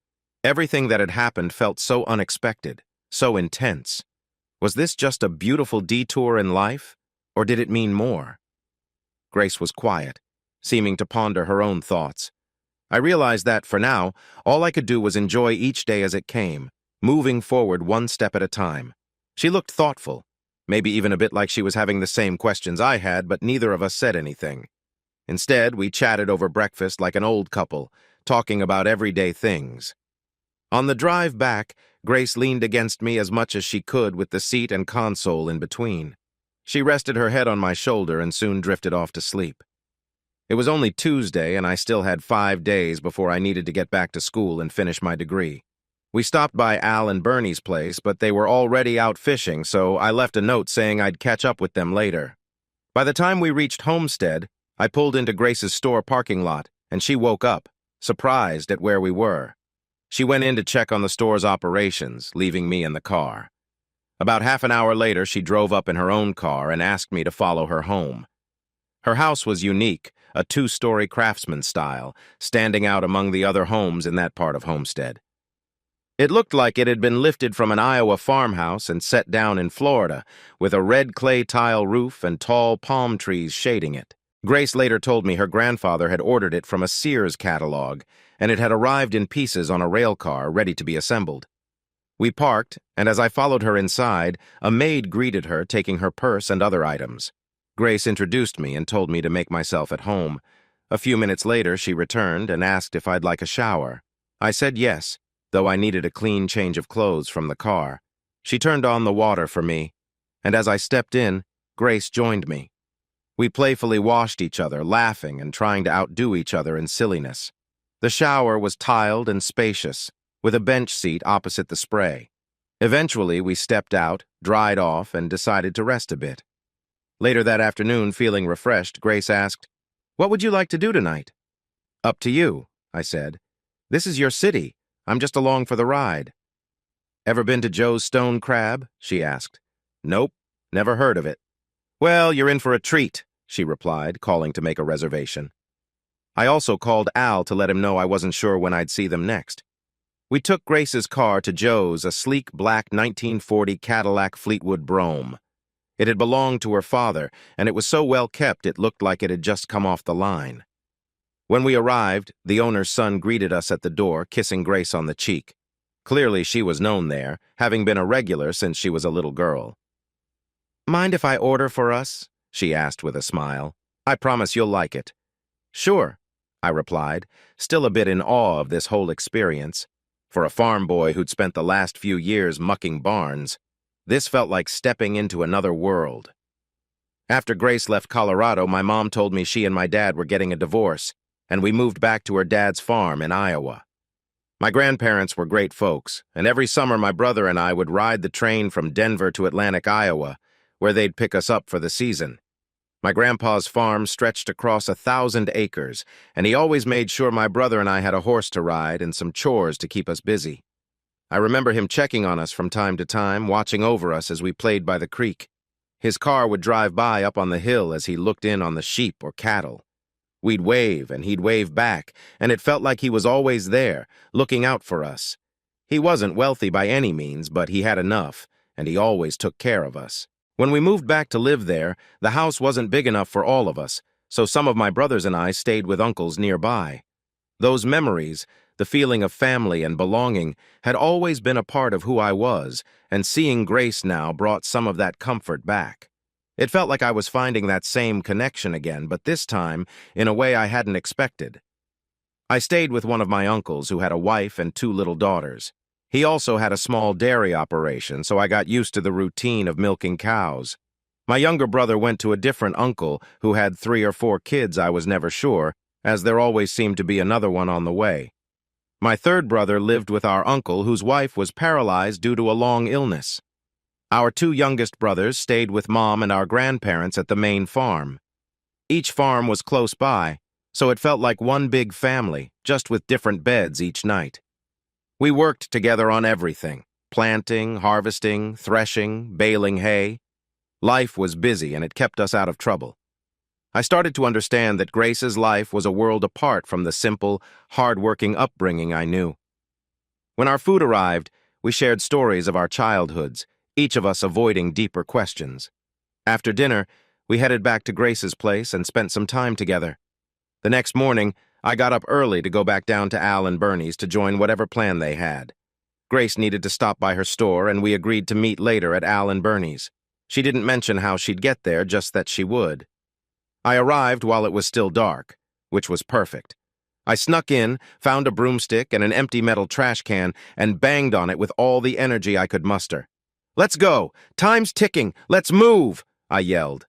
Everything that had happened felt so unexpected, so intense. Was this just a beautiful detour in life, or did it mean more? Grace was quiet, seeming to ponder her own thoughts. I realized that, for now, all I could do was enjoy each day as it came, moving forward one step at a time. She looked thoughtful, maybe even a bit like she was having the same questions I had, but neither of us said anything. Instead, we chatted over breakfast like an old couple, talking about everyday things. On the drive back, Grace leaned against me as much as she could with the seat and console in between. She rested her head on my shoulder and soon drifted off to sleep. It was only Tuesday, and I still had 5 days before I needed to get back to school and finish my degree. We stopped by Al and Bernie's place, but they were already out fishing, so I left a note saying I'd catch up with them later. By the time we reached Homestead, I pulled into Grace's store parking lot, and she woke up, surprised at where we were. She went in to check on the store's operations, leaving me in the car. About half an hour later, she drove up in her own car and asked me to follow her home. Her house was unique, a 2-story craftsman style, standing out among the other homes in that part of Homestead. It looked like it had been lifted from an Iowa farmhouse and set down in Florida, with a red clay tile roof and tall palm trees shading it. Grace later told me her grandfather had ordered it from a Sears catalog, and it had arrived in pieces on a rail car, ready to be assembled. We parked, and as I followed her inside, a maid greeted her, taking her purse and other items. Grace introduced me and told me to make myself at home. A few minutes later, she returned and asked if I'd like a shower. I said yes, though I needed a clean change of clothes from the car. She turned on the water for me, and as I stepped in, Grace joined me. We playfully washed each other, laughing and trying to outdo each other in silliness. The shower was tiled and spacious, with a bench seat opposite the spray. Eventually, we stepped out, dried off, and decided to rest a bit. Later that afternoon, feeling refreshed, Grace asked, "What would you like to do tonight?" "Up to you," I said. This is your city. I'm just along for the ride. Ever been to Joe's Stone Crab? She asked. Nope, never heard of it. Well, you're in for a treat, she replied, calling to make a reservation. I also called Al to let him know I wasn't sure when I'd see them next. We took Grace's car to Joe's, a sleek black 1940 Cadillac Fleetwood Brougham. It had belonged to her father, and it was so well kept it looked like it had just come off the line. When we arrived, the owner's son greeted us at the door, kissing Grace on the cheek. Clearly she was known there, having been a regular since she was a little girl. Mind if I order for us? She asked with a smile. I promise you'll like it. Sure, I replied, still a bit in awe of this whole experience. For a farm boy who'd spent the last few years mucking barns, this felt like stepping into another world. After Grace left Colorado, my mom told me she and my dad were getting a divorce, and we moved back to her dad's farm in Iowa. My grandparents were great folks, and every summer my brother and I would ride the train from Denver to Atlantic, Iowa, where they'd pick us up for the season. My grandpa's farm stretched across 1,000 acres, and he always made sure my brother and I had a horse to ride and some chores to keep us busy. I remember him checking on us from time to time, watching over us as we played by the creek. His car would drive by up on the hill as he looked in on the sheep or cattle. We'd wave, and he'd wave back, and it felt like he was always there, looking out for us. He wasn't wealthy by any means, but he had enough, and he always took care of us. When we moved back to live there, the house wasn't big enough for all of us, so some of my brothers and I stayed with uncles nearby. Those memories, the feeling of family and belonging, had always been a part of who I was, and seeing Grace now brought some of that comfort back. It felt like I was finding that same connection again, but this time in a way I hadn't expected. I stayed with one of my uncles who had a wife and 2 little daughters. He also had a small dairy operation, so I got used to the routine of milking cows. My younger brother went to a different uncle who had 3 or 4 kids. I was never sure, as there always seemed to be another one on the way. My third brother lived with our uncle whose wife was paralyzed due to a long illness. Our 2 youngest brothers stayed with Mom and our grandparents at the main farm. Each farm was close by, so it felt like one big family, just with different beds each night. We worked together on everything: planting, harvesting, threshing, baling hay. Life was busy, and it kept us out of trouble. I started to understand that Grace's life was a world apart from the simple, hard-working upbringing I knew. When our food arrived, we shared stories of our childhoods, each of us avoiding deeper questions. After dinner, we headed back to Grace's place and spent some time together. The next morning, I got up early to go back down to Al and Bernie's to join whatever plan they had. Grace needed to stop by her store, and we agreed to meet later at Al and Bernie's. She didn't mention how she'd get there, just that she would. I arrived while it was still dark, which was perfect. I snuck in, found a broomstick and an empty metal trash can, and banged on it with all the energy I could muster. "Let's go! Time's ticking! Let's move!" I yelled.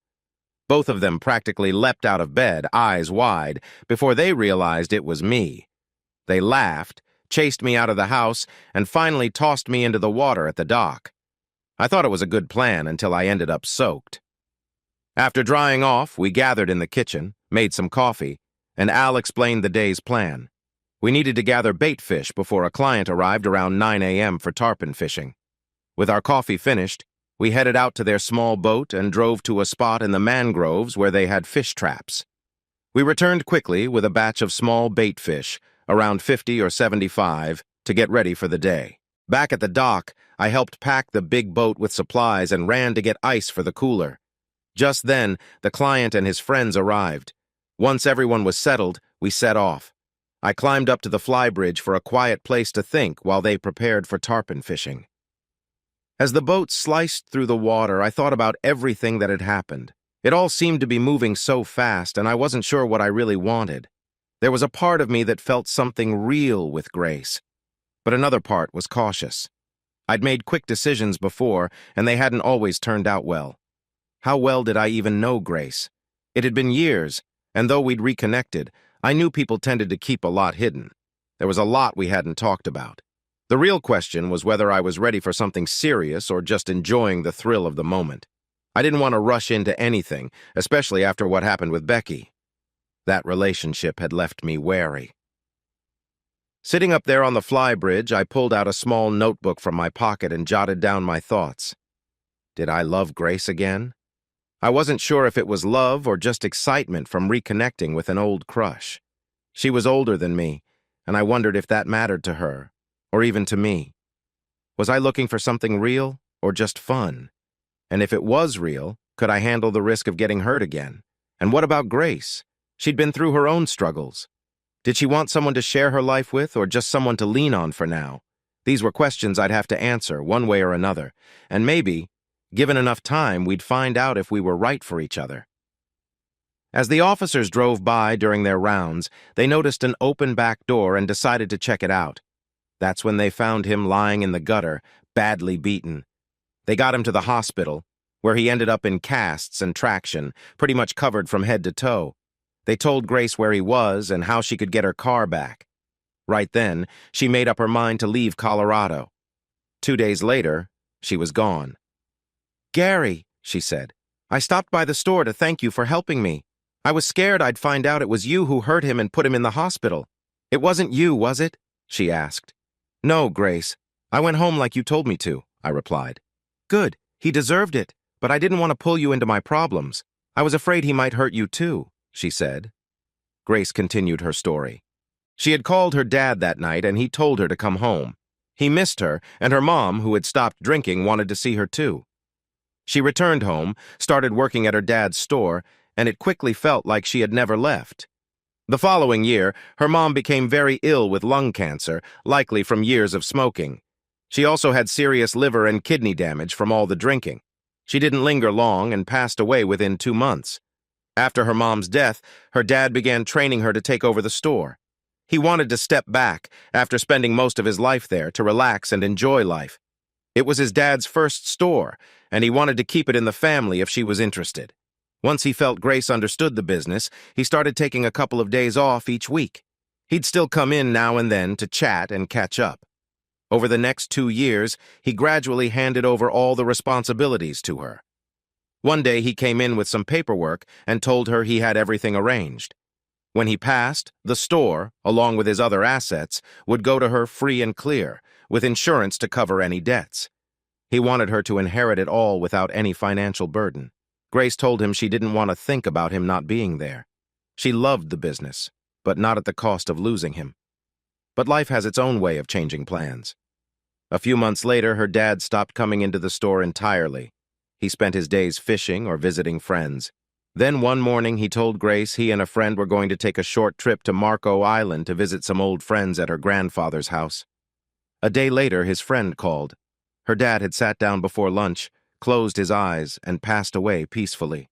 Both of them practically leapt out of bed, eyes wide, before they realized it was me. They laughed, chased me out of the house, and finally tossed me into the water at the dock. I thought it was a good plan until I ended up soaked. After drying off, we gathered in the kitchen, made some coffee, and Al explained the day's plan. We needed to gather bait fish before a client arrived around 9 a.m. for tarpon fishing. With our coffee finished, we headed out to their small boat and drove to a spot in the mangroves where they had fish traps. We returned quickly with a batch of small bait fish, around 50 or 75, to get ready for the day. Back at the dock, I helped pack the big boat with supplies and ran to get ice for the cooler. Just then, the client and his friends arrived. Once everyone was settled, we set off. I climbed up to the flybridge for a quiet place to think while they prepared for tarpon fishing. As the boat sliced through the water, I thought about everything that had happened. It all seemed to be moving so fast, and I wasn't sure what I really wanted. There was a part of me that felt something real with Grace, but another part was cautious. I'd made quick decisions before, and they hadn't always turned out well. How well did I even know Grace? It had been years, and though we'd reconnected, I knew people tended to keep a lot hidden. There was a lot we hadn't talked about. The real question was whether I was ready for something serious or just enjoying the thrill of the moment. I didn't want to rush into anything, especially after what happened with Becky. That relationship had left me wary. Sitting up there on the flybridge, I pulled out a small notebook from my pocket and jotted down my thoughts. Did I love Grace again? I wasn't sure if it was love or just excitement from reconnecting with an old crush. She was older than me, and I wondered if that mattered to her, or even to me. Was I looking for something real or just fun? And if it was real, could I handle the risk of getting hurt again? And what about Grace? She'd been through her own struggles. Did she want someone to share her life with, or just someone to lean on for now? These were questions I'd have to answer, one way or another, and maybe, given enough time, we'd find out if we were right for each other. As the officers drove by during their rounds, they noticed an open back door and decided to check it out. That's when they found him lying in the gutter, badly beaten. They got him to the hospital, where he ended up in casts and traction, pretty much covered from head to toe. They told Grace where he was and how she could get her car back. Right then, she made up her mind to leave Colorado. 2 days later, she was gone. "Gary," she said, "I stopped by the store to thank you for helping me. I was scared I'd find out it was you who hurt him and put him in the hospital. It wasn't you, was it?" she asked. "No, Grace. I went home like you told me to," I replied. "Good. He deserved it, but I didn't want to pull you into my problems. I was afraid he might hurt you too," she said. Grace continued her story. She had called her dad that night and he told her to come home. He missed her, and her mom, who had stopped drinking, wanted to see her too. She returned home, started working at her dad's store, and it quickly felt like she had never left. The following year, her mom became very ill with lung cancer, likely from years of smoking. She also had serious liver and kidney damage from all the drinking. She didn't linger long and passed away within 2 months. After her mom's death, her dad began training her to take over the store. He wanted to step back, after spending most of his life there, to relax and enjoy life. It was his dad's first store, and he wanted to keep it in the family if she was interested. Once he felt Grace understood the business, he started taking a couple of days off each week. He'd still come in now and then to chat and catch up. Over the next 2 years, he gradually handed over all the responsibilities to her. One day he came in with some paperwork and told her he had everything arranged. When he passed, the store, along with his other assets, would go to her free and clear, with insurance to cover any debts. He wanted her to inherit it all without any financial burden. Grace told him she didn't want to think about him not being there. She loved the business, but not at the cost of losing him. But life has its own way of changing plans. A few months later, her dad stopped coming into the store entirely. He spent his days fishing or visiting friends. Then one morning he told Grace he and a friend were going to take a short trip to Marco Island to visit some old friends at her grandfather's house. A day later, his friend called. Her dad had sat down before lunch, closed his eyes, and passed away peacefully.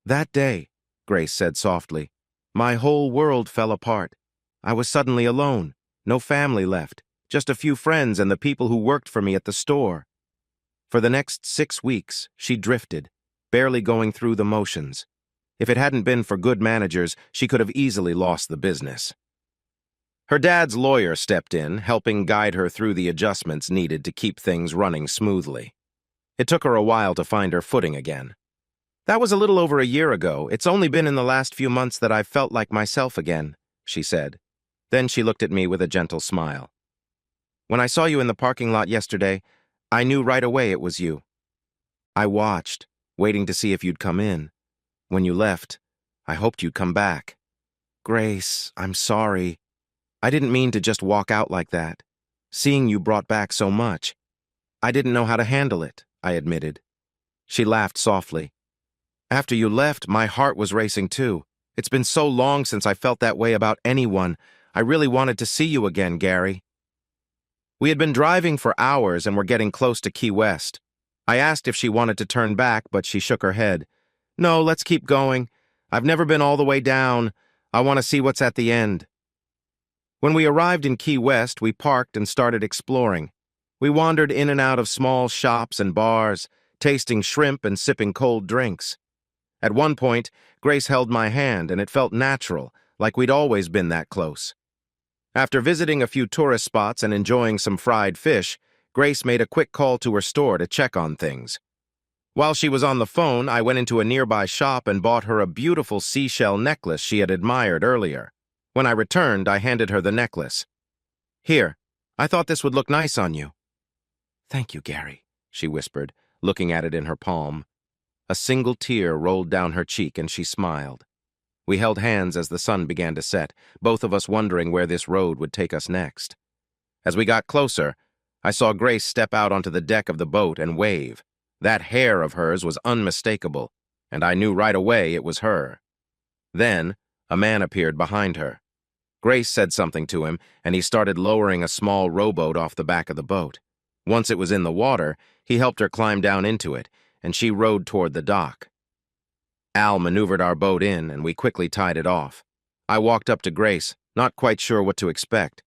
"That day," Grace said softly, "my whole world fell apart. I was suddenly alone, no family left, just a few friends and the people who worked for me at the store." For the next 6 weeks, she drifted, barely going through the motions. If it hadn't been for good managers, she could have easily lost the business. Her dad's lawyer stepped in, helping guide her through the adjustments needed to keep things running smoothly. It took her a while to find her footing again. "That was a little over a year ago. It's only been in the last few months that I've felt like myself again," she said. Then she looked at me with a gentle smile. "When I saw you in the parking lot yesterday, I knew right away it was you. I watched, waiting to see if you'd come in. When you left, I hoped you'd come back. Grace, I'm sorry. I didn't mean to just walk out like that. Seeing you brought back so much. I didn't know how to handle it," I admitted. She laughed softly. "After you left, my heart was racing too. It's been so long since I felt that way about anyone. I really wanted to see you again, Gary." We had been driving for hours and were getting close to Key West. I asked if she wanted to turn back, but she shook her head. "No, let's keep going. I've never been all the way down. I want to see what's at the end." When we arrived in Key West, we parked and started exploring. We wandered in and out of small shops and bars, tasting shrimp and sipping cold drinks. At one point, Grace held my hand, and it felt natural, like we'd always been that close. After visiting a few tourist spots and enjoying some fried fish, Grace made a quick call to her store to check on things. While she was on the phone, I went into a nearby shop and bought her a beautiful seashell necklace she had admired earlier. When I returned, I handed her the necklace. Here, I thought this would look nice on you. Thank you, Gary, she whispered, looking at it in her palm. A single tear rolled down her cheek and she smiled. We held hands as the sun began to set, both of us wondering where this road would take us next. As we got closer, I saw Grace step out onto the deck of the boat and wave. That hair of hers was unmistakable, and I knew right away it was her. Then, a man appeared behind her. Grace said something to him, and he started lowering a small rowboat off the back of the boat. Once it was in the water, he helped her climb down into it, and she rowed toward the dock. Al maneuvered our boat in, and we quickly tied it off. I walked up to Grace, not quite sure what to expect.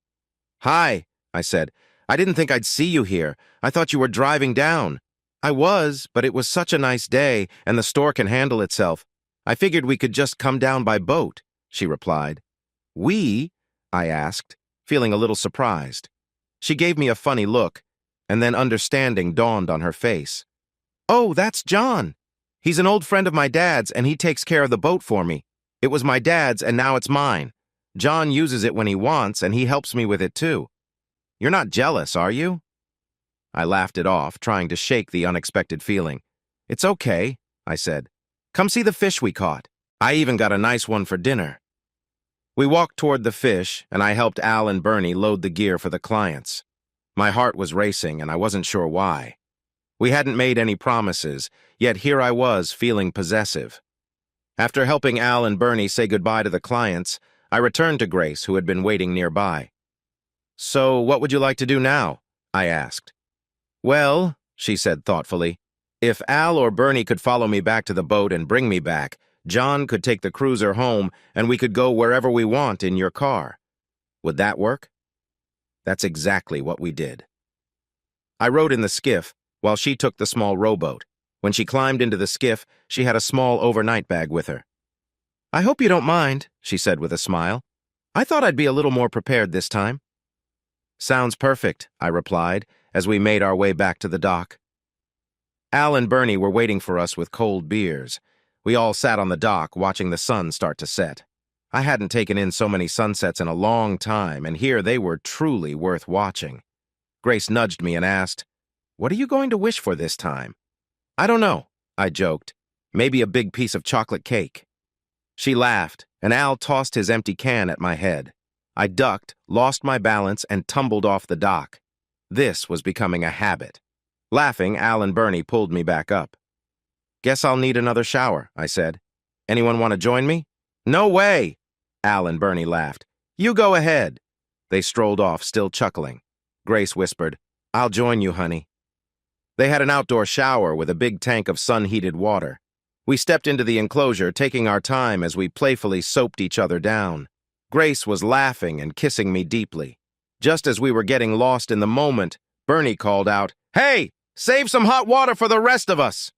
"Hi," I said. "I didn't think I'd see you here. I thought you were driving down." "I was, but it was such a nice day, and the store can handle itself. I figured we could just come down by boat," she replied. "We?" I asked, feeling a little surprised. She gave me a funny look, and then understanding dawned on her face. "Oh, that's John. He's an old friend of my dad's, and he takes care of the boat for me. It was my dad's, and now it's mine. John uses it when he wants, and he helps me with it too. You're not jealous, are you?" I laughed it off, trying to shake the unexpected feeling. "It's okay," I said. "Come see the fish we caught. I even got a nice one for dinner." We walked toward the fish, and I helped Al and Bernie load the gear for the clients. My heart was racing, and I wasn't sure why. We hadn't made any promises, yet here I was feeling possessive. After helping Al and Bernie say goodbye to the clients, I returned to Grace, who had been waiting nearby. "So, what would you like to do now?" I asked. "Well," she said thoughtfully, "if Al or Bernie could follow me back to the boat and bring me back, John could take the cruiser home, and we could go wherever we want in your car. Would that work?" That's exactly what we did. I rowed in the skiff, while she took the small rowboat. When she climbed into the skiff, she had a small overnight bag with her. "I hope you don't mind," she said with a smile. "I thought I'd be a little more prepared this time." "Sounds perfect," I replied, as we made our way back to the dock. Al and Bernie were waiting for us with cold beers. We all sat on the dock, watching the sun start to set. I hadn't taken in so many sunsets in a long time, and here they were truly worth watching. Grace nudged me and asked, "What are you going to wish for this time?" "I don't know," I joked. "Maybe a big piece of chocolate cake." She laughed, and Al tossed his empty can at my head. I ducked, lost my balance, and tumbled off the dock. This was becoming a habit. Laughing, Al and Bernie pulled me back up. "Guess I'll need another shower," I said. "Anyone want to join me?" "No way!" Al and Bernie laughed. "You go ahead." They strolled off, still chuckling. Grace whispered, "I'll join you, honey." They had an outdoor shower with a big tank of sun-heated water. We stepped into the enclosure, taking our time as we playfully soaped each other down. Grace was laughing and kissing me deeply. Just as we were getting lost in the moment, Bernie called out, "Hey, save some hot water for the rest of us!"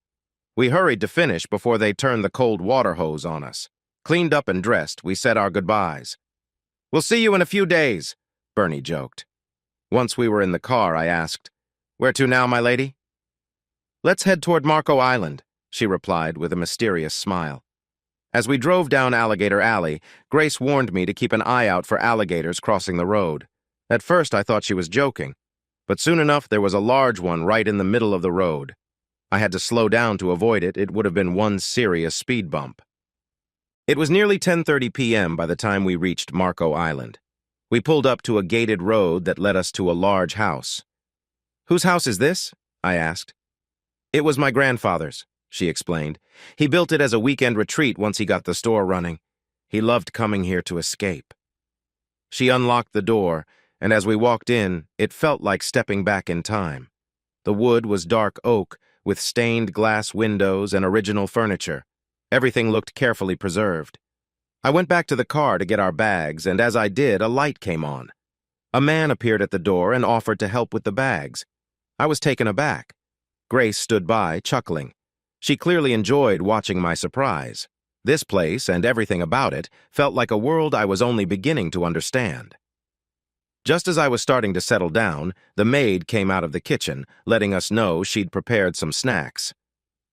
We hurried to finish before they turned the cold water hose on us. Cleaned up and dressed, we said our goodbyes. "We'll see you in a few days," Bernie joked. Once we were in the car, I asked, "Where to now, my lady?" "Let's head toward Marco Island," she replied with a mysterious smile. As we drove down Alligator Alley, Grace warned me to keep an eye out for alligators crossing the road. At first, I thought she was joking, but soon enough there was a large one right in the middle of the road. I had to slow down to avoid it. It would have been one serious speed bump. It was nearly 10:30 p.m. by the time we reached Marco Island. We pulled up to a gated road that led us to a large house. "Whose house is this?" I asked. "It was my grandfather's," she explained. "He built it as a weekend retreat once he got the store running. He loved coming here to escape." She unlocked the door, and as we walked in, it felt like stepping back in time. The wood was dark oak, with stained glass windows and original furniture. Everything looked carefully preserved. I went back to the car to get our bags, and as I did, a light came on. A man appeared at the door and offered to help with the bags. I was taken aback. Grace stood by, chuckling. She clearly enjoyed watching my surprise. This place, and everything about it, felt like a world I was only beginning to understand. Just as I was starting to settle down, the maid came out of the kitchen, letting us know she'd prepared some snacks.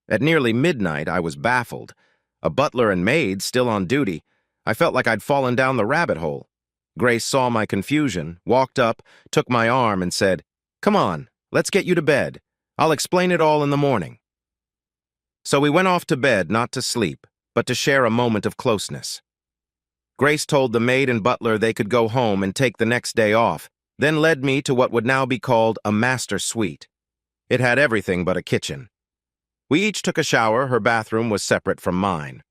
At nearly midnight, I was baffled. A butler and maid still on duty. I felt like I'd fallen down the rabbit hole. Grace saw my confusion, walked up, took my arm, and said, "Come on, let's get you to bed. I'll explain it all in the morning." So we went off to bed, not to sleep, but to share a moment of closeness. Grace told the maid and butler they could go home and take the next day off, then led me to what would now be called a master suite. It had everything but a kitchen. We each took a shower. Her bathroom was separate from mine.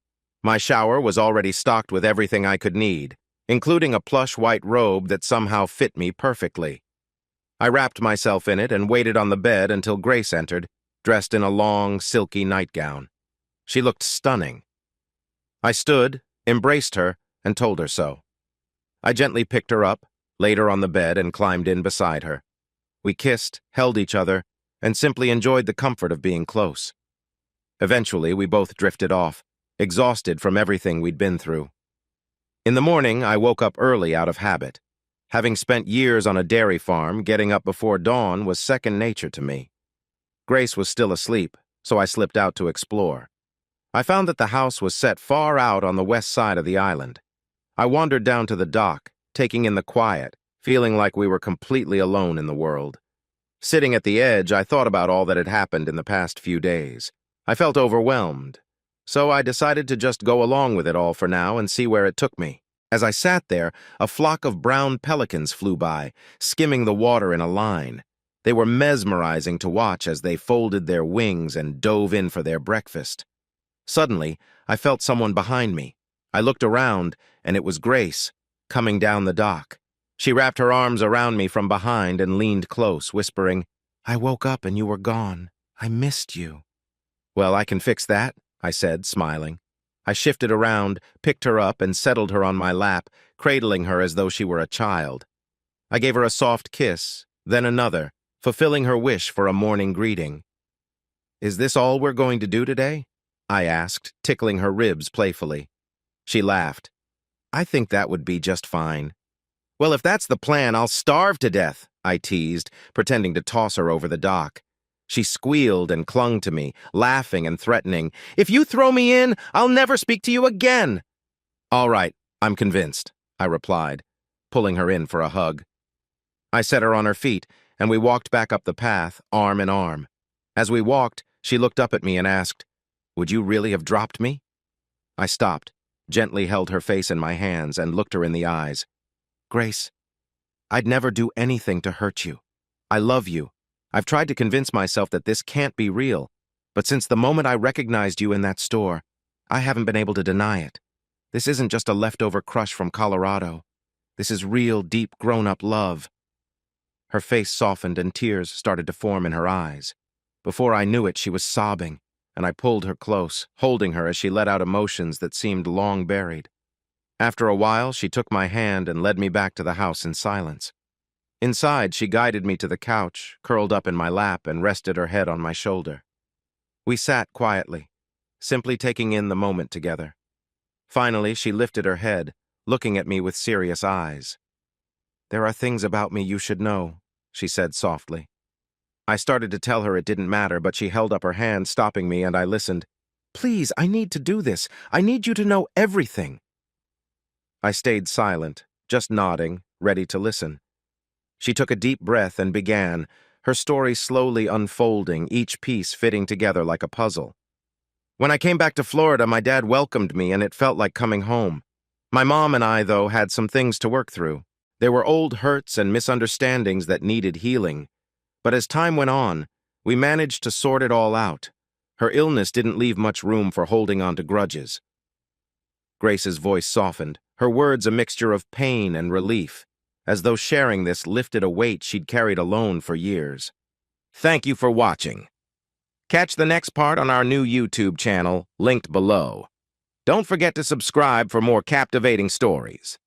My shower was already stocked with everything I could need, including a plush white robe that somehow fit me perfectly. I wrapped myself in it and waited on the bed until Grace entered, dressed in a long, silky nightgown. She looked stunning. I stood, embraced her, and told her so. I gently picked her up, laid her on the bed, and climbed in beside her. We kissed, held each other, and simply enjoyed the comfort of being close. Eventually, we both drifted off, exhausted from everything we'd been through. In the morning, I woke up early out of habit. Having spent years on a dairy farm, getting up before dawn was second nature to me. Grace was still asleep, so I slipped out to explore. I found that the house was set far out on the west side of the island. I wandered down to the dock, taking in the quiet, feeling like we were completely alone in the world. Sitting at the edge, I thought about all that had happened in the past few days. I felt overwhelmed, so I decided to just go along with it all for now and see where it took me. As I sat there, a flock of brown pelicans flew by, skimming the water in a line. They were mesmerizing to watch as they folded their wings and dove in for their breakfast. Suddenly, I felt someone behind me. I looked around, and it was Grace, coming down the dock. She wrapped her arms around me from behind and leaned close, whispering, "I woke up and you were gone. I missed you." "Well, I can fix that," I said, smiling. I shifted around, picked her up, and settled her on my lap, cradling her as though she were a child. I gave her a soft kiss, then another, fulfilling her wish for a morning greeting. "Is this all we're going to do today?" I asked, tickling her ribs playfully. She laughed. "I think that would be just fine." "Well, if that's the plan, I'll starve to death," I teased, pretending to toss her over the dock. She squealed and clung to me, laughing and threatening. "If you throw me in, I'll never speak to you again." "All right, I'm convinced," I replied, pulling her in for a hug. I set her on her feet, and we walked back up the path, arm in arm. As we walked, she looked up at me and asked, "Would you really have dropped me?" I stopped, gently held her face in my hands, and looked her in the eyes. "Grace, I'd never do anything to hurt you. I love you. I've tried to convince myself that this can't be real, but since the moment I recognized you in that store, I haven't been able to deny it. This isn't just a leftover crush from Colorado. This is real, deep, grown-up love." Her face softened and tears started to form in her eyes. Before I knew it, she was sobbing, and I pulled her close, holding her as she let out emotions that seemed long buried. After a while, she took my hand and led me back to the house in silence. Inside, she guided me to the couch, curled up in my lap, and rested her head on my shoulder. We sat quietly, simply taking in the moment together. Finally, she lifted her head, looking at me with serious eyes. "There are things about me you should know," she said softly. I started to tell her it didn't matter, but she held up her hand, stopping me, and I listened. "Please, I need to do this. I need you to know everything." I stayed silent, just nodding, ready to listen. She took a deep breath and began, her story slowly unfolding, each piece fitting together like a puzzle. "When I came back to Florida, my dad welcomed me, and it felt like coming home. My mom and I, though, had some things to work through. There were old hurts and misunderstandings that needed healing. But as time went on, we managed to sort it all out. Her illness didn't leave much room for holding on to grudges." Grace's voice softened, her words a mixture of pain and relief, as though sharing this lifted a weight she'd carried alone for years. Thank you for watching. Catch the next part on our new YouTube channel, linked below. Don't forget to subscribe for more captivating stories.